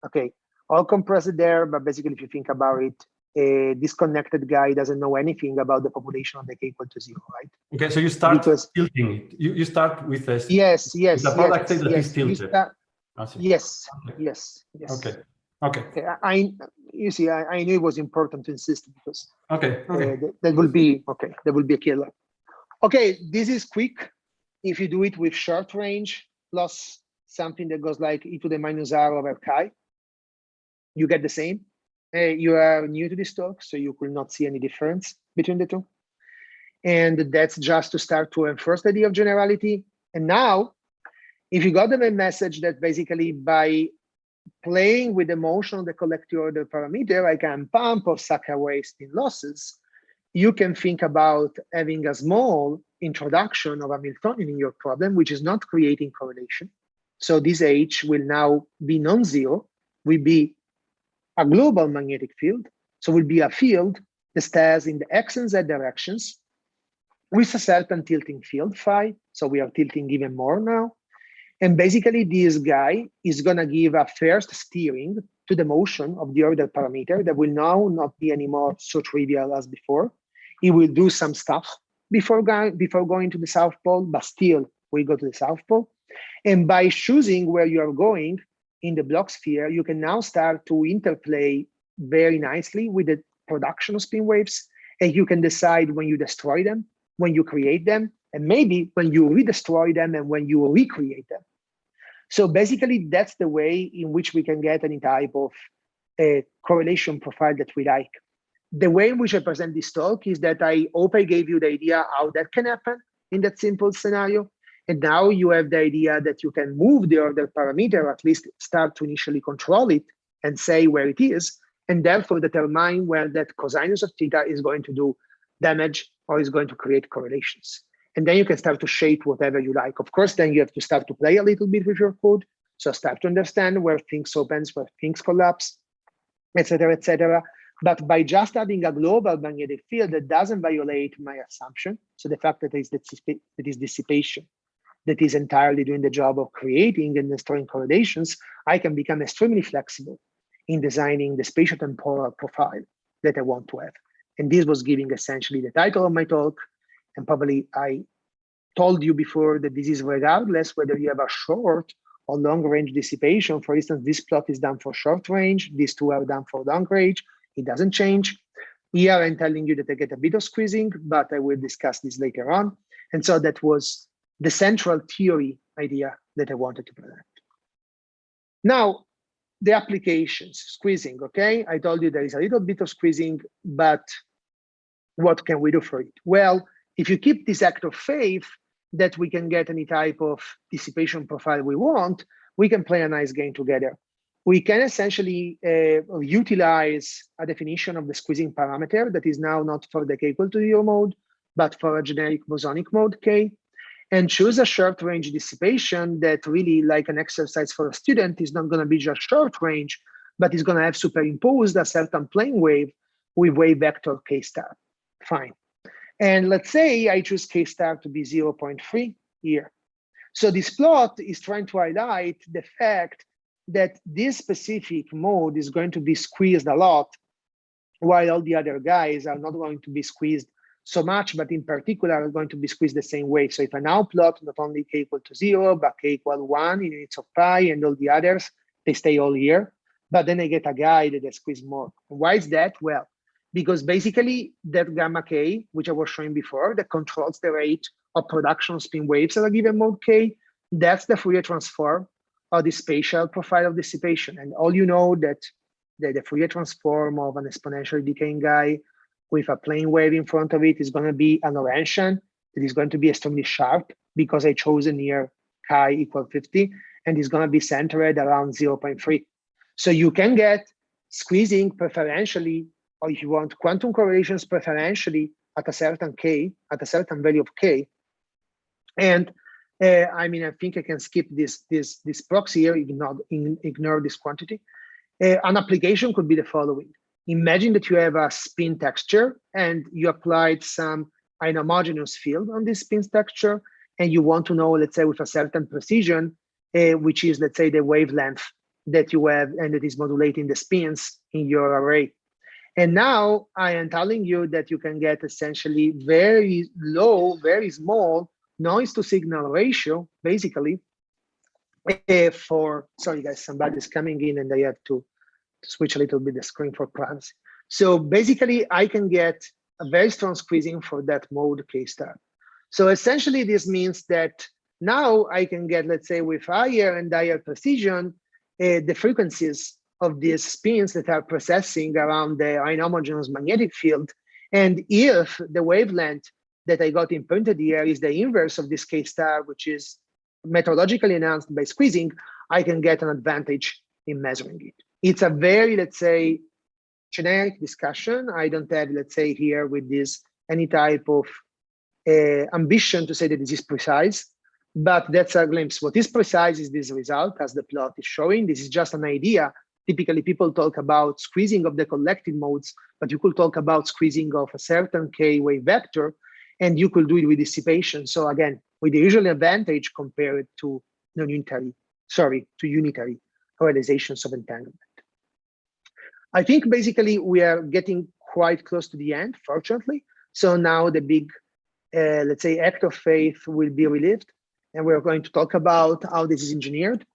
okay, all compressed there. But basically, if you think about it, a disconnected guy doesn't know anything about the population of the k equal to 0, right? Okay, so you start tilting it. You start with this. Yes. The product state that is tilted. Yes. Okay. You see, I knew it was important to insist because okay. That will be okay. That will be a killer. Okay, this is quick. If you do it with short range plus something that goes like e to the minus r over chi, you get the same. You are new to this talk, so you could not see any difference between the two. And that's just to start to enforce the idea of generality. And now, if you got them a message that basically by playing with the motion of the collective order parameter, I can pump or suck away spin losses, you can think about having a small introduction of a Hamiltonian in your problem, which is not creating correlation. So this H will now be non-zero, will be a global magnetic field. So will be a field that stays in the X and Z directions with a certain tilting field phi. So we are tilting even more now. And basically this guy is gonna give a first steering to the motion of the order parameter that will now not be anymore so trivial as before. It will do some stuff before going to the South Pole, but still we go to the South Pole. And by choosing where you are going in the block sphere, you can now start to interplay very nicely with the production of spin waves. And you can decide when you destroy them, when you create them, and maybe when you redestroy them and when you recreate them. So basically, that's the way in which we can get any type of a correlation profile that we like. The way in which I present this talk is that I hope I gave you the idea how that can happen in that simple scenario. And now you have the idea that you can move the order parameter, or at least start to initially control it and say where it is, and therefore determine where that cosinus of theta is going to do damage or is going to create correlations. And then you can start to shape whatever you like. Of course, then you have to start to play a little bit with your code. So start to understand where things opens, where things collapse, etc., etc. But by just having a global magnetic field that doesn't violate my assumption, so the fact that it is dissipation, that is entirely doing the job of creating and destroying correlations, I can become extremely flexible in designing the spatio-temporal profile that I want to have. And this was giving essentially the title of my talk. And probably I told you before that this is regardless whether you have a short or long range dissipation. For instance, this plot is done for short range. These two are done for long range. It doesn't change. Here I'm telling you that I get a bit of squeezing, but I will discuss this later on. And so that was the central theory idea that I wanted to present. Now, the applications, squeezing, okay? I told you there is a little bit of squeezing, but what can we do for it? Well, if you keep this act of faith that we can get any type of dissipation profile we want, we can play a nice game together. We can essentially utilize a definition of the squeezing parameter that is now not for the k equal to 0 mode, but for a generic bosonic mode k, and choose a short range dissipation that really, like an exercise for a student, is not going to be just short range, but is going to have superimposed a certain plane wave with wave vector k star. Fine. And let's say I choose k star to be 0.3 here. So this plot is trying to highlight the fact that this specific mode is going to be squeezed a lot, while all the other guys are not going to be squeezed so much, but in particular are going to be squeezed the same way. So if I now plot not only k equal to 0, but k equal 1 in units of pi, and all the others, they stay all here. But then I get a guy that squeezes more. Why is that? Well, because basically that gamma k, which I was showing before, that controls the rate of production of spin waves at a given mode k, that's the Fourier transform of the spatial profile of dissipation. And all you know that the Fourier transform of an exponentially decaying guy with a plane wave in front of it is going to be an Lorentzian that is going to be extremely sharp because I chosen here chi equal 50, and is going to be centered around 0.3. So you can get squeezing preferentially, or if you want quantum correlations preferentially at a certain k, at a certain value of k. And I mean, I think I can skip this proxy here, ignore this quantity. An application could be the following. Imagine that you have a spin texture and you applied some inhomogeneous field on this spin texture, and you want to know, let's say, with a certain precision, which is, let's say, the wavelength that you have and that is modulating the spins in your array. And now I am telling you that you can get essentially very low, very small noise to signal ratio, basically, for, sorry guys, somebody's coming in and I have to switch a little bit the screen for privacy. So basically I can get a very strong squeezing for that mode k star. So essentially this means that now I can get, let's say, with higher and higher precision, the frequencies of these spins that are processing around the inhomogeneous magnetic field. And if the wavelength that I got imprinted here is the inverse of this k star, which is methodologically enhanced by squeezing, I can get an advantage in measuring it. It's a very, let's say, generic discussion. I don't have, let's say, here with this any type of ambition to say that this is precise, but that's a glimpse. What is precise is this result, as the plot is showing. This is just an idea. Typically, people talk about squeezing of the collective modes, but you could talk about squeezing of a certain k wave vector, and you could do it with dissipation. So again, with the usual advantage compared to unitary realizations of entanglement. I think basically we are getting quite close to the end, fortunately. So now the big, let's say, act of faith will be relived, and we're going to talk about how this is engineered.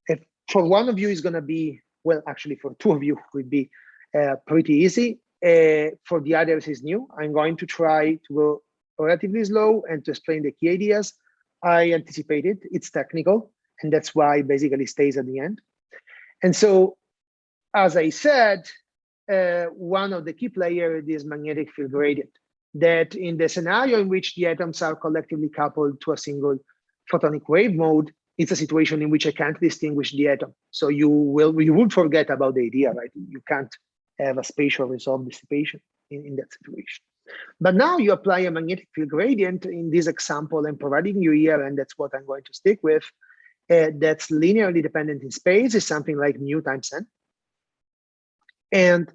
If for one of you is going to be, well, actually for two of you will be pretty easy. For the others is new. I'm going to try to go relatively slow and to explain the key ideas. I anticipated it's technical, and that's why it basically stays at the end. And so, as I said, one of the key players is magnetic field gradient, that in the scenario in which the atoms are collectively coupled to a single photonic wave mode, it's a situation in which I can't distinguish the atom. So you would forget about the idea, right? You can't have a spatial resolved dissipation in that situation. But now you apply a magnetic field gradient in this example I'm providing you here, and that's what I'm going to stick with. That's linearly dependent in space, is something like mu times n. And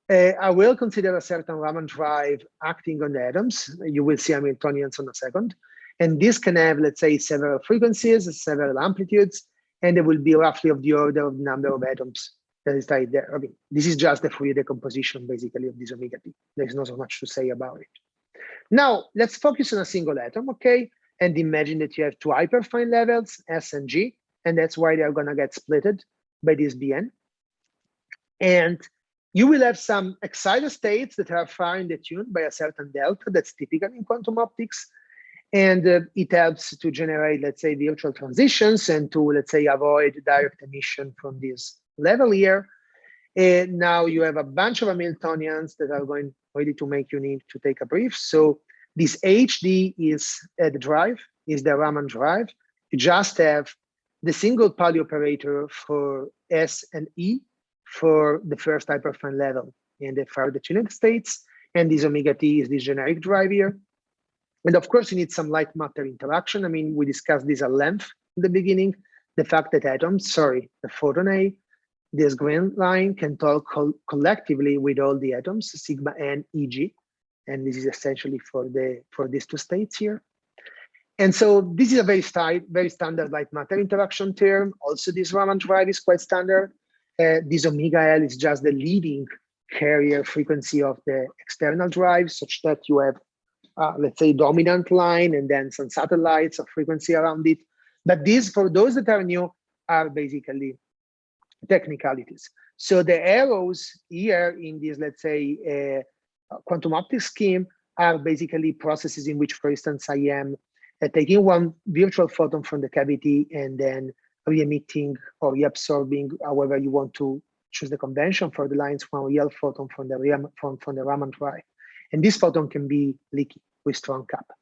I will consider a certain Raman drive acting on the atoms. You will see Hamiltonians in a second. And this can have, let's say, several frequencies, several amplitudes, and it will be roughly of the order of the number of atoms that is right there. Okay, this is just the Fourier decomposition, basically, of this omega t. There's not so much to say about it. Now, let's focus on a single atom, okay? And imagine that you have two hyperfine levels, S and G, and that's why they're going to get splitted by this Bn. And you will have some excited states that are finely tuned by a certain delta that's typical in quantum optics. And it helps to generate, let's say, virtual transitions and to, let's say, avoid direct emission from this level here. And now you have a bunch of Hamiltonians that are going ready to make you need to take a brief. So this HD is the drive, is the Raman drive. You just have the single Pauli operator for S and E for the first hyperfine level in the further tuned states. And this omega T is this generic drive here. And of course, you need some light matter interaction. I mean, we discussed this at length in the beginning. The fact that atoms, the photon A, this green line can talk collectively with all the atoms, sigma n, Eg. And this is essentially for these two states here. And so this is a very standard light matter interaction term. Also, this Raman drive is quite standard. This omega L is just the leading carrier frequency of the external drive, such that you have, let's say, dominant line and then some satellites of frequency around it. But these, for those that are new, are basically technicalities. So the arrows here in this, let's say, quantum optics scheme are basically processes in which, for instance, I am taking one virtual photon from the cavity and then re-emitting or reabsorbing, however you want to choose the convention for the lines, from a real photon from the Raman drive. And this photon can be leaky with strong kappa.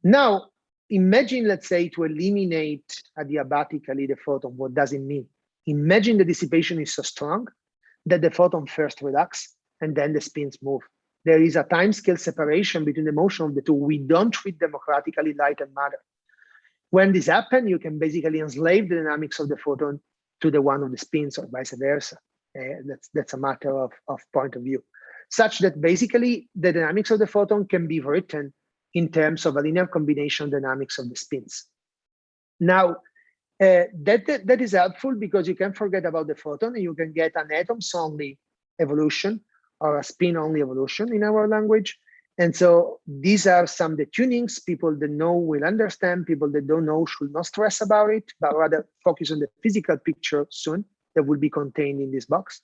Now, imagine, let's say, to eliminate adiabatically the photon. What does it mean? Imagine the dissipation is so strong that the photon first relax and then the spins move. There is a time scale separation between the motion of the two. We don't treat democratically light and matter. When this happens, you can basically enslave the dynamics of the photon to the one of the spins or vice versa. That's a matter of point of view, such that basically the dynamics of the photon can be written in terms of a linear combination dynamics of the spins. Now, that is helpful because you can forget about the photon and you can get an atoms-only evolution or a spin-only evolution in our language. And so these are some the tunings. People that know will understand. People that don't know should not stress about it, but rather focus on the physical picture soon that will be contained in this box.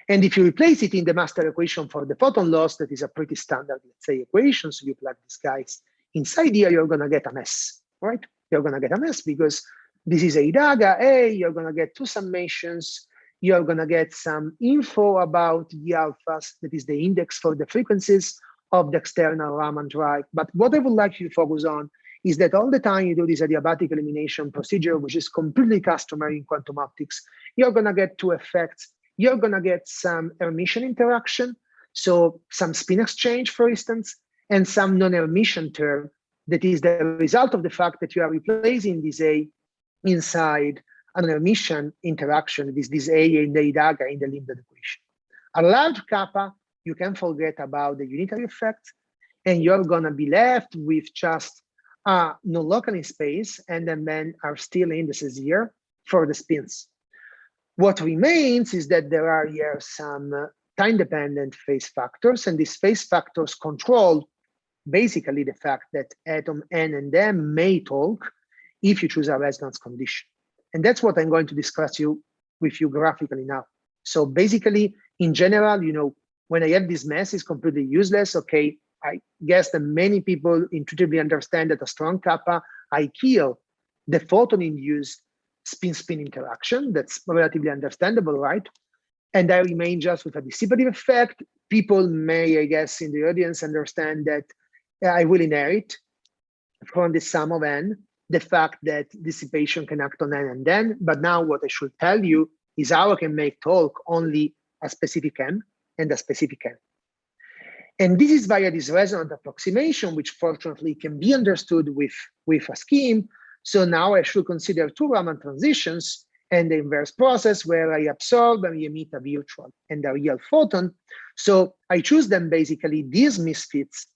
And if you replace it in the master equation for the photon loss, that is a pretty standard, let's say, equation. So you plug these guys inside here, you're going to get a mess, right? You're going to get a mess because this is a daga A, you're going to get two summations. You're going to get some info about the alphas, that is the index for the frequencies of the external Raman drive. But what I would like you to focus on is that all the time you do this adiabatic elimination procedure, which is completely customary in quantum optics, you're going to get two effects. You're going to get some emission interaction, so some spin exchange, for instance, and some non-emission term that is the result of the fact that you are replacing this A inside an emission interaction, this A and A daga in the limited equation. A large kappa, you can forget about the unitary effect, and you're going to be left with just a non-local in space, and then are still indices here for the spins. What remains is that there are here some time-dependent phase factors, and these phase factors control basically the fact that atom N and M may talk if you choose a resonance condition. And that's what I'm going to discuss with you graphically now. So basically, in general, when I have this mess, it's completely useless. Okay, I guess that many people intuitively understand that a strong kappa, I kill the photon-induced spin-spin interaction. That's relatively understandable, right? And I remain just with a dissipative effect. People may, I guess, in the audience understand that I will inherit from the sum of N the fact that dissipation can act on N and N. But now what I should tell you is how I can make talk only a specific M and a specific N. And this is via this resonant approximation, which fortunately can be understood with a scheme. So now I should consider two Raman transitions and the inverse process where I absorb and emit a virtual and a real photon. So I choose them basically these misfits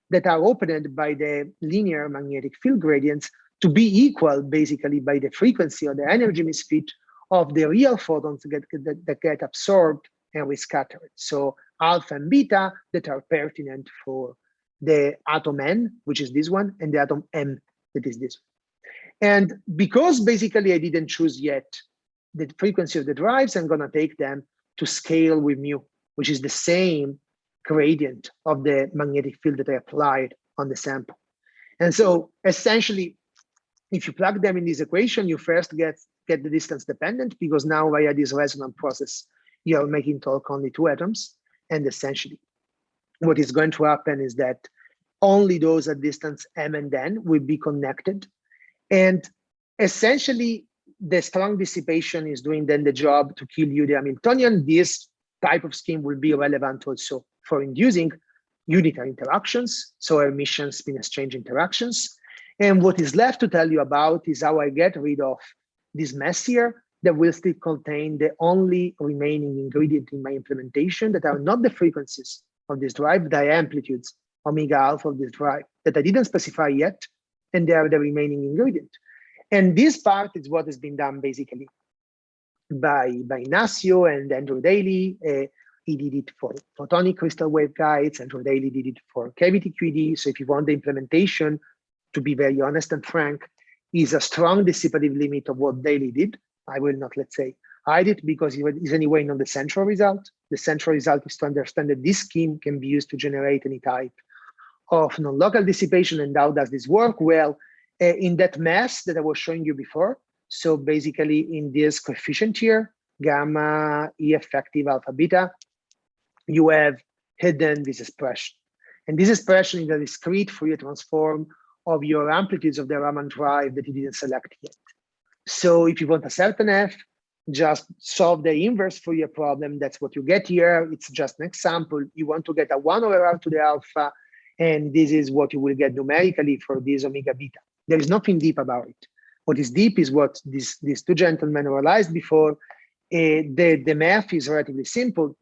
that are opened by the linear magnetic field gradients to be equal basically by the frequency or the energy misfit of the real photons that get absorbed and rescattered. So alpha and beta that are pertinent for the atom N, which is this one, and the atom M, that is this one. And because basically I didn't choose yet the frequency of the drives, I'm going to take them to scale with mu, which is the same gradient of the magnetic field that I applied on the sample. And so essentially, if you plug them in this equation, you first get the distance dependent, because now via this resonant process, you're making talk only two atoms. And essentially, what is going to happen is that only those at distance m and n will be connected. And essentially, the strong dissipation is doing then the job to kill you the Hamiltonian. This type of scheme will be relevant also for inducing unitary interactions, so emission spin exchange interactions. And what is left to tell you about is how I get rid of this mess here that will still contain the only remaining ingredient in my implementation that are not the frequencies of this drive, the amplitudes omega alpha of this drive that I didn't specify yet, and they are the remaining ingredient. And this part is what has been done basically by Ignacio and Andrew Daly. He did it for photonic crystal waveguides. Andrew Daly did it for cavity QED. So if you want the implementation, to be very honest and frank, is a strong dissipative limit of what Daly did. I will not, let's say, hide it because it is anyway not the central result. The central result is to understand that this scheme can be used to generate any type of non-local dissipation. And how does this work? Well, in that mass that I was showing you before, so basically in this coefficient here, gamma, E effective, alpha, beta, you have hidden this expression. And this expression is a discrete Fourier transform of your amplitudes of the Raman drive that you didn't select yet. So if you want a certain F, just solve the inverse Fourier problem. That's what you get here. It's just an example. You want to get a 1 over R to the alpha, and this is what you will get numerically for this omega beta. There is nothing deep about it. What is deep is what these two gentlemen realized before. The math is relatively simple.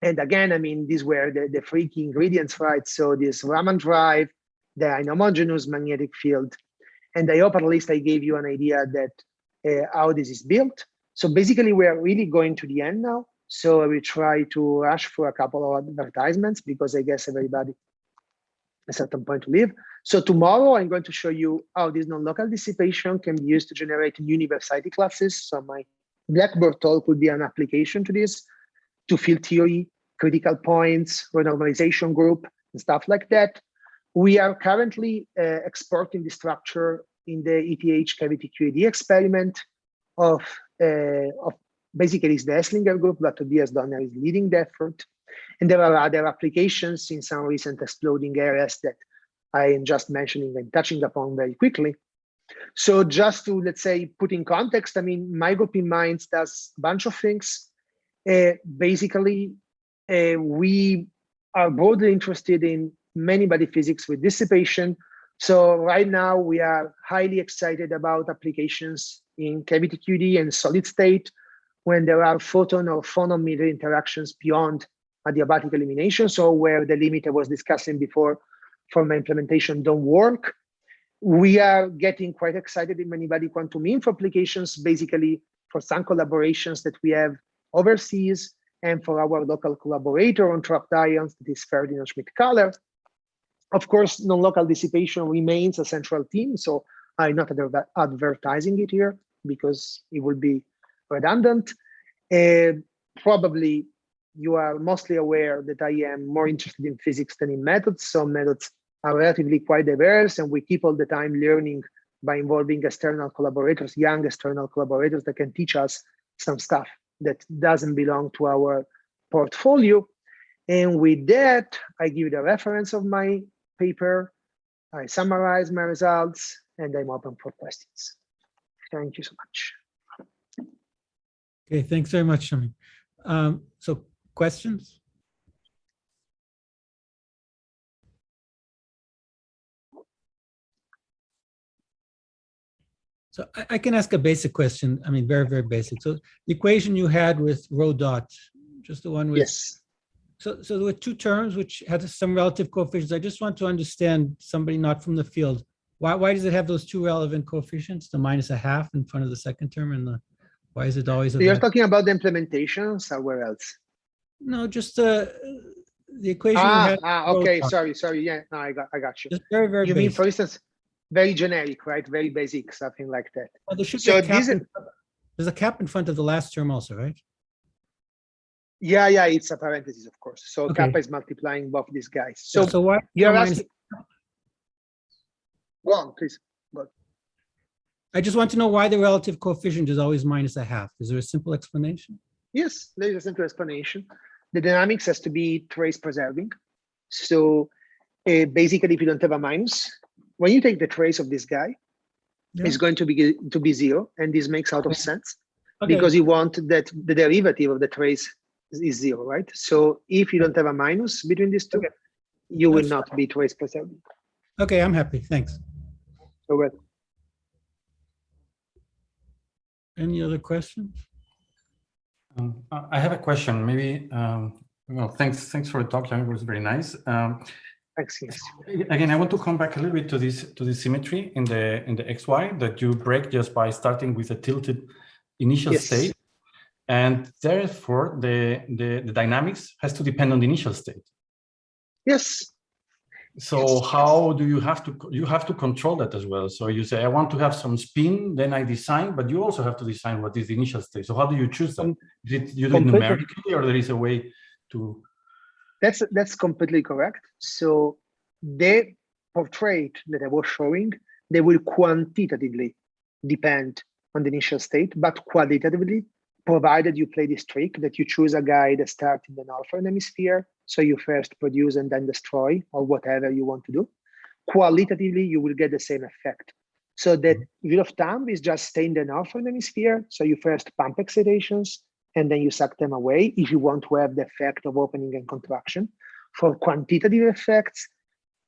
And again, I mean, these were the freaky ingredients, right? So this Raman drive, the inhomogeneous magnetic field. And I hope at least I gave you an idea that how this is built. So basically, we are really going to the end now. So I will try to rush for a couple of advertisements because I guess everybody at a certain point to leave. So tomorrow I'm going to show you how this non-local dissipation can be used to generate universality classes. So my Blackboard talk will be an application to this, to field theory, critical points, renormalization group, and stuff like that. We are currently exporting the structure in the ETH cavity QED experiment of basically it's the Esslinger group, but Tobias Donner is leading the effort. And there are other applications in some recent exploding areas that I am just mentioning and touching upon very quickly. So just to, let's say, put in context, I mean, my group in Mainz does a bunch of things. Basically, we are broadly interested in many-body physics with dissipation. So right now we are highly excited about applications in cavity QED and solid state when there are photon or phonon meter interactions beyond adiabatic elimination. So where the limit I was discussing before for my implementation don't work. We are getting quite excited in many-body quantum info applications, basically for some collaborations that we have overseas and for our local collaborator on trapped ions, that is Ferdinand Schmidt-Kahler. Of course, non-local dissipation remains a central theme, so I'm not advertising it here because it will be redundant. Probably you are mostly aware that I am more interested in physics than in methods. So methods are relatively quite diverse, and we keep all the time learning by involving external collaborators, young external collaborators that can teach us some stuff that doesn't belong to our portfolio. And with that, I give you the reference of my paper, I summarize my results, and I'm open for questions. Thank you so much. Okay, thanks very much, Jamir. So questions? So I can ask a basic question. I mean, very, very basic. So the equation you had with rho dot, just the one with, Yes. So there were two terms which had some relative coefficients. I just want to understand, somebody not from the field, why does it have those two relevant coefficients, the -1/2 in front of the second term, and the, why is it always? You're talking about the implementation somewhere else? No, just the equation you had. Okay, sorry, yeah, no, I got you. Just very, very you basic. mean, for instance, very generic, right? Very basic, something like that. Well, there should be So a cap there's a cap in front of the last term also, right? Yeah, it's a parenthesis, of course. So Okay. kappa is multiplying both these guys. So why you're minus? asking, go on, please. Go on. I just want to know why the relative coefficient is always -1/2. Is there a simple explanation? Yes, there is a simple explanation. The dynamics has to be trace preserving. So basically, if you don't have a minus, when you take the trace of this guy, it's going to be zero, and this makes out of sense because you want that the derivative of the trace is zero, right? So if you don't have a minus between these two, you will not be trace preserving. Okay, I'm happy. Thanks. So well. Any other questions? I have a question. Maybe. Well, thanks for the talk, Jamir. It was very nice. Thanks. Yes. Again, I want to come back a little bit to this symmetry in the XY that you break just by starting with a tilted initial state, and therefore the dynamics has to depend on the initial state. Yes. So how do you have to control that as well? So you say I want to have some spin, then I design, but you also have to design what is the initial state. So how do you choose that? Is it you do it numerically, or there is a way to? That's completely correct. So the portrait that I was showing, they will quantitatively depend on the initial state, but qualitatively, provided you play this trick that you choose a guy that starts in the northern hemisphere, so you first produce and then destroy, or whatever you want to do. Qualitatively, you will get the same effect. So that rule of thumb is just stay in the northern hemisphere, so you first pump excitations, and then you suck them away if you want to have the effect of opening and contraction. For quantitative effects,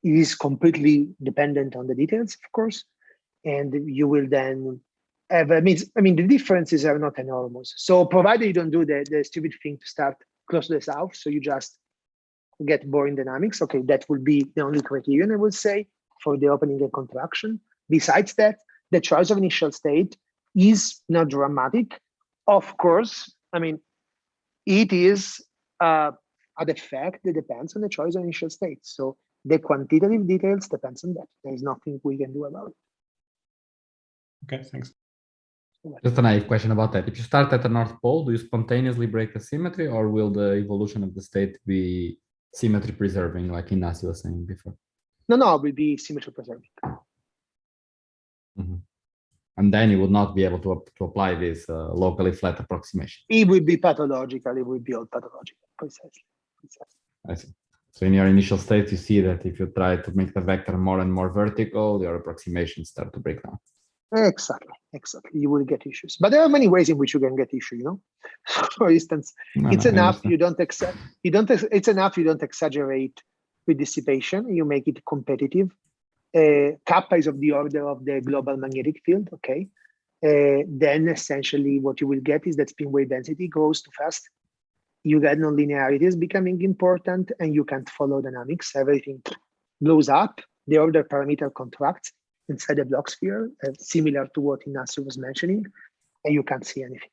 it is completely dependent on the details, of course, and you will then have, I mean, the differences are not enormous. So provided you don't do the stupid thing to start close to the south, so you just get boring dynamics, okay, that will be the only criterion, I would say, for the opening and contraction. Besides that, the choice of initial state is not dramatic. Of course, I mean, it is an effect that depends on the choice of initial state. So the quantitative details depends on that. There is nothing we can do about it. Okay, thanks. Just a naive question about that. If you start at the North Pole, do you spontaneously break the symmetry, or will the evolution of the state be symmetry preserving, like Ignacio was saying before? No, it will be symmetry preserving. Mm-hmm. And then you would not be able to apply this locally flat approximation. It will be pathological. It will be all pathological, precisely. I see. So in your initial state, you see that if you try to make the vector more and more vertical, your approximations start to break down. Exactly. You will get issues, but there are many ways in which you can get issue. You know, for instance, it's enough you don't it's enough you don't exaggerate with dissipation. You make it competitive. Kappa is of the order of the global magnetic field. Okay, then essentially what you will get is that spin wave density goes too fast. You get nonlinearities becoming important, and you can't follow dynamics. Everything blows up. The order parameter contracts inside the block sphere, similar to what Ignacio was mentioning, and you can't see anything.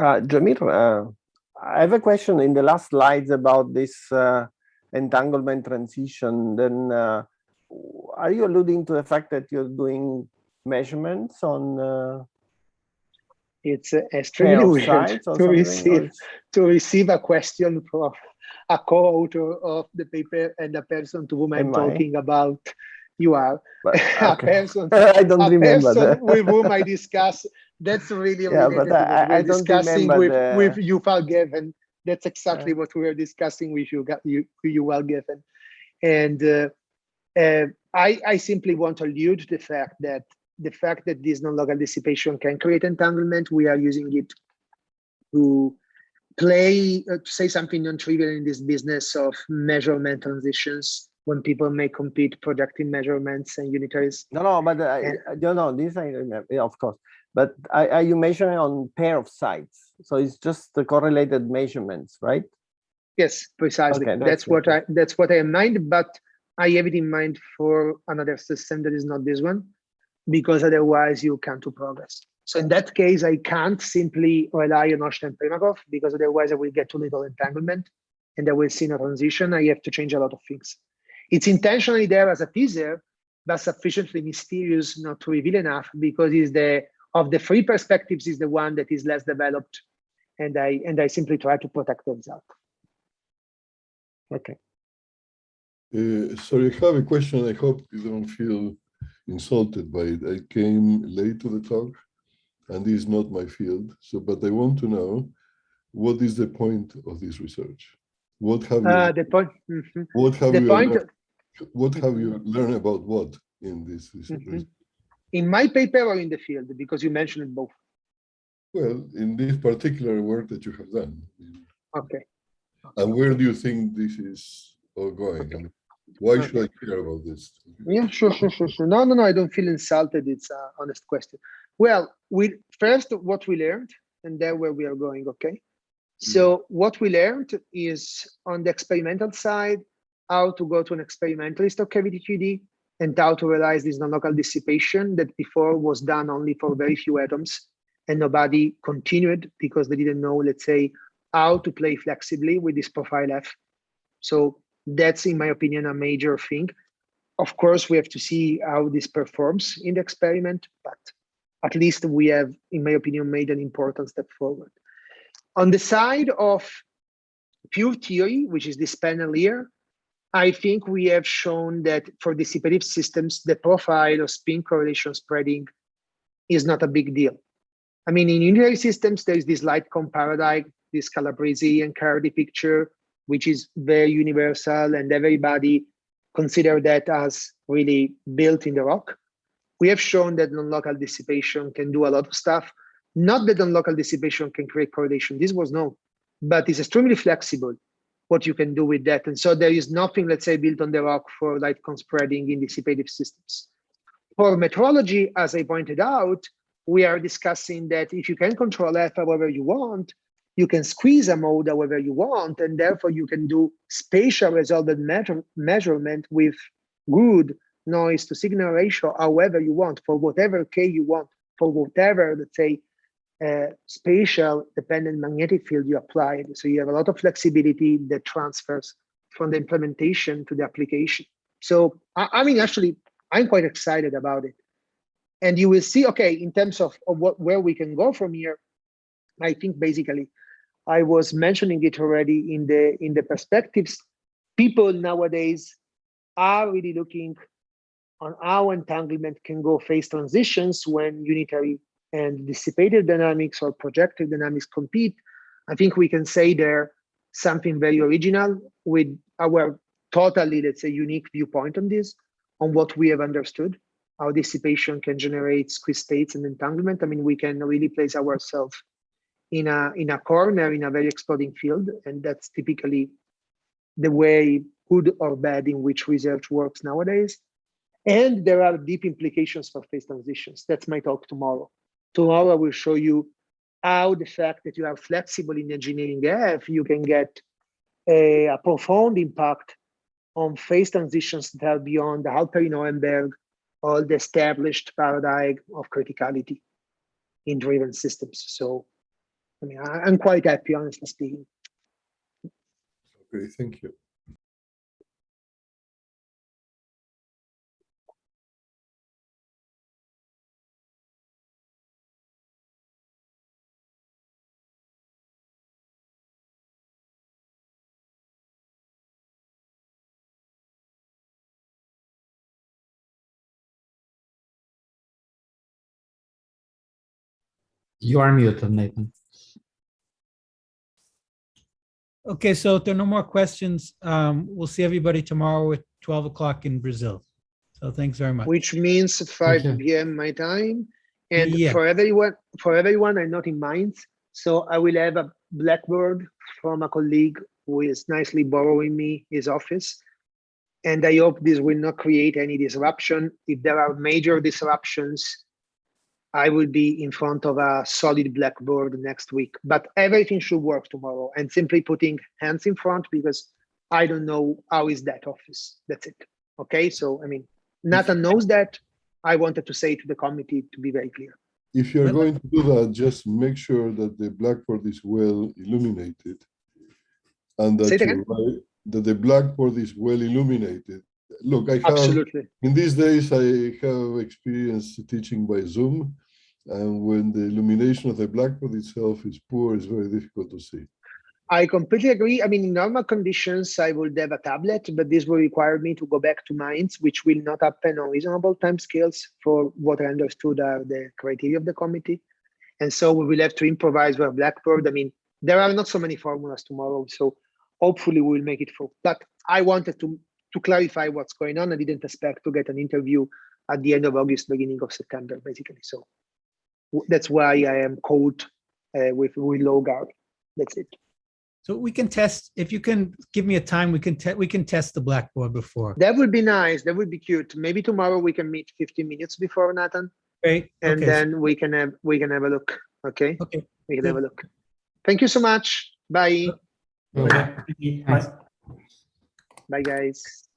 Jamir, I have a question in the last slides about this entanglement transition. Then are you alluding to the fact that you're doing measurements on it's extremely weird to receive a question from a co-author of the paper and a person to whom I'm talking about. You are a person. I don't remember that. With whom I discuss. That's really related to what we're discussing with Yuval Gevin. That's exactly what we were discussing with Yuval Gevin. And I simply want to allude to the fact that this non-local dissipation can create entanglement. We are using it to play, to say something non-trivial in this business of measurement transitions when people may compete projecting measurements and unitaries. No, but this I remember, yeah, of course. But are you measuring on pair of sites? So it's just the correlated measurements, right? Yes, precisely. Okay, that's what I have in mind, but I have it in mind for another system that is not this one, because otherwise you can't do progress. So in that case, I can't simply rely on Einstein-Primakov, because otherwise I will get too little entanglement and I will see no transition. I have to change a lot of things. It's intentionally there as a teaser, but sufficiently mysterious not to reveal enough, because of the three perspectives is the one that is less developed, and I simply try to protect the result. Okay. Sorry, I have a question. I hope you don't feel insulted by it. I came late to the talk, and this is not my field. So, but I want to know, what is the point of this research? What have you? The point. Mhm. What have The you point. learned? What have you learned about what in this research? In my paper or in the field, because you mentioned both. Well, in this particular work that you have done. Okay. And where do you think this is all going? I mean, why should I care about this? Yeah, sure. No, I don't feel insulted. It's an honest question. Well, first what we learned, and then where we are going, okay? So what we learned is on the experimental side, how to go to an experimentalist of cavity 3D and how to realize this non-local dissipation that before was done only for very few atoms and nobody continued because they didn't know, let's say, how to play flexibly with this profile F. So that's, in my opinion, a major thing. Of course, we have to see how this performs in the experiment, but at least we have, in my opinion, made an important step forward. On the side of pure theory, which is this panel here, I think we have shown that for dissipative systems, the profile of spin correlation spreading is not a big deal. I mean, in unitary systems, there is this light cone paradigm, this Calabresi and Cardi picture, which is very universal, and everybody consider that as really built in the rock. We have shown that non-local dissipation can do a lot of stuff. Not that non-local dissipation can create correlation. This was known, but it's extremely flexible what you can do with that. And so there is nothing, let's say, built on the rock for light cone spreading in dissipative systems. For metrology, as I pointed out, we are discussing that if you can control F however you want, you can squeeze a mode however you want, and therefore you can do spatial resolved measurement with good noise to signal ratio however you want, for whatever K you want, for whatever, let's say, spatial dependent magnetic field you apply. So you have a lot of flexibility that transfers from the implementation to the application. So I mean, actually, I'm quite excited about it. And you will see, okay, in terms of where we can go from here, I think basically, I was mentioning it already in the perspectives. People nowadays are really looking on how entanglement can go phase transitions when unitary and dissipative dynamics or projective dynamics compete. I think we can say there something very original with our totally, let's say, unique viewpoint on this, on what we have understood, how dissipation can generate squeeze states and entanglement. I mean, we can really place ourselves in a corner in a very exploding field, and that's typically the way, good or bad, in which research works nowadays. And there are deep implications for phase transitions. That's my talk tomorrow. Tomorrow I will show you how the fact that you are flexible in engineering F, you can get a profound impact on phase transitions that are beyond the Halperin-Oerenberg or the established paradigm of criticality in driven systems. So, I mean, I'm quite happy, honestly speaking. Okay, thank you. You are muted, Nathan. Okay, so if there are no more questions, we'll see everybody tomorrow at 12 o'clock in Brazil. So thanks very much. Which means 5 p.m. my time. And Yeah. for everyone, I'm not in Mainz. So I will have a Blackboard from a colleague who is nicely borrowing me his office. And I hope this will not create any disruption. If there are major disruptions, I will be in front of a solid Blackboard next week. But everything should work tomorrow. And simply putting hands in front, because I don't know how is that office. That's it. Okay, so I mean, Nathan knows that. I wanted to say to the committee to be very clear. If you're going to do that, just make sure that the Blackboard is well illuminated, and that that the Blackboard is well illuminated. Look, I have, absolutely. In these days, I have experience teaching by Zoom, and when the illumination of the Blackboard itself is poor, it's very difficult to see. I completely agree. I mean, in normal conditions, I would have a tablet, but this will require me to go back to Mainz, which will not happen on reasonable timescales for what I understood are the criteria of the committee. And so we will have to improvise with Blackboard. I mean, there are not so many formulas tomorrow, so hopefully we will make it through. But I wanted to clarify what's going on. I didn't expect to get an interview at the end of August, beginning of September, basically. So that's why I am called with low guard. That's it. So we can test, if you can give me a time, we can test the Blackboard before. That would be nice. That would be cute. Maybe tomorrow we can meet 15 minutes before, Nathan. Great. And okay. then we can have a look. Okay. Okay. We can Good. have a look. Thank you so much. Bye. Okay. Bye. Bye, guys.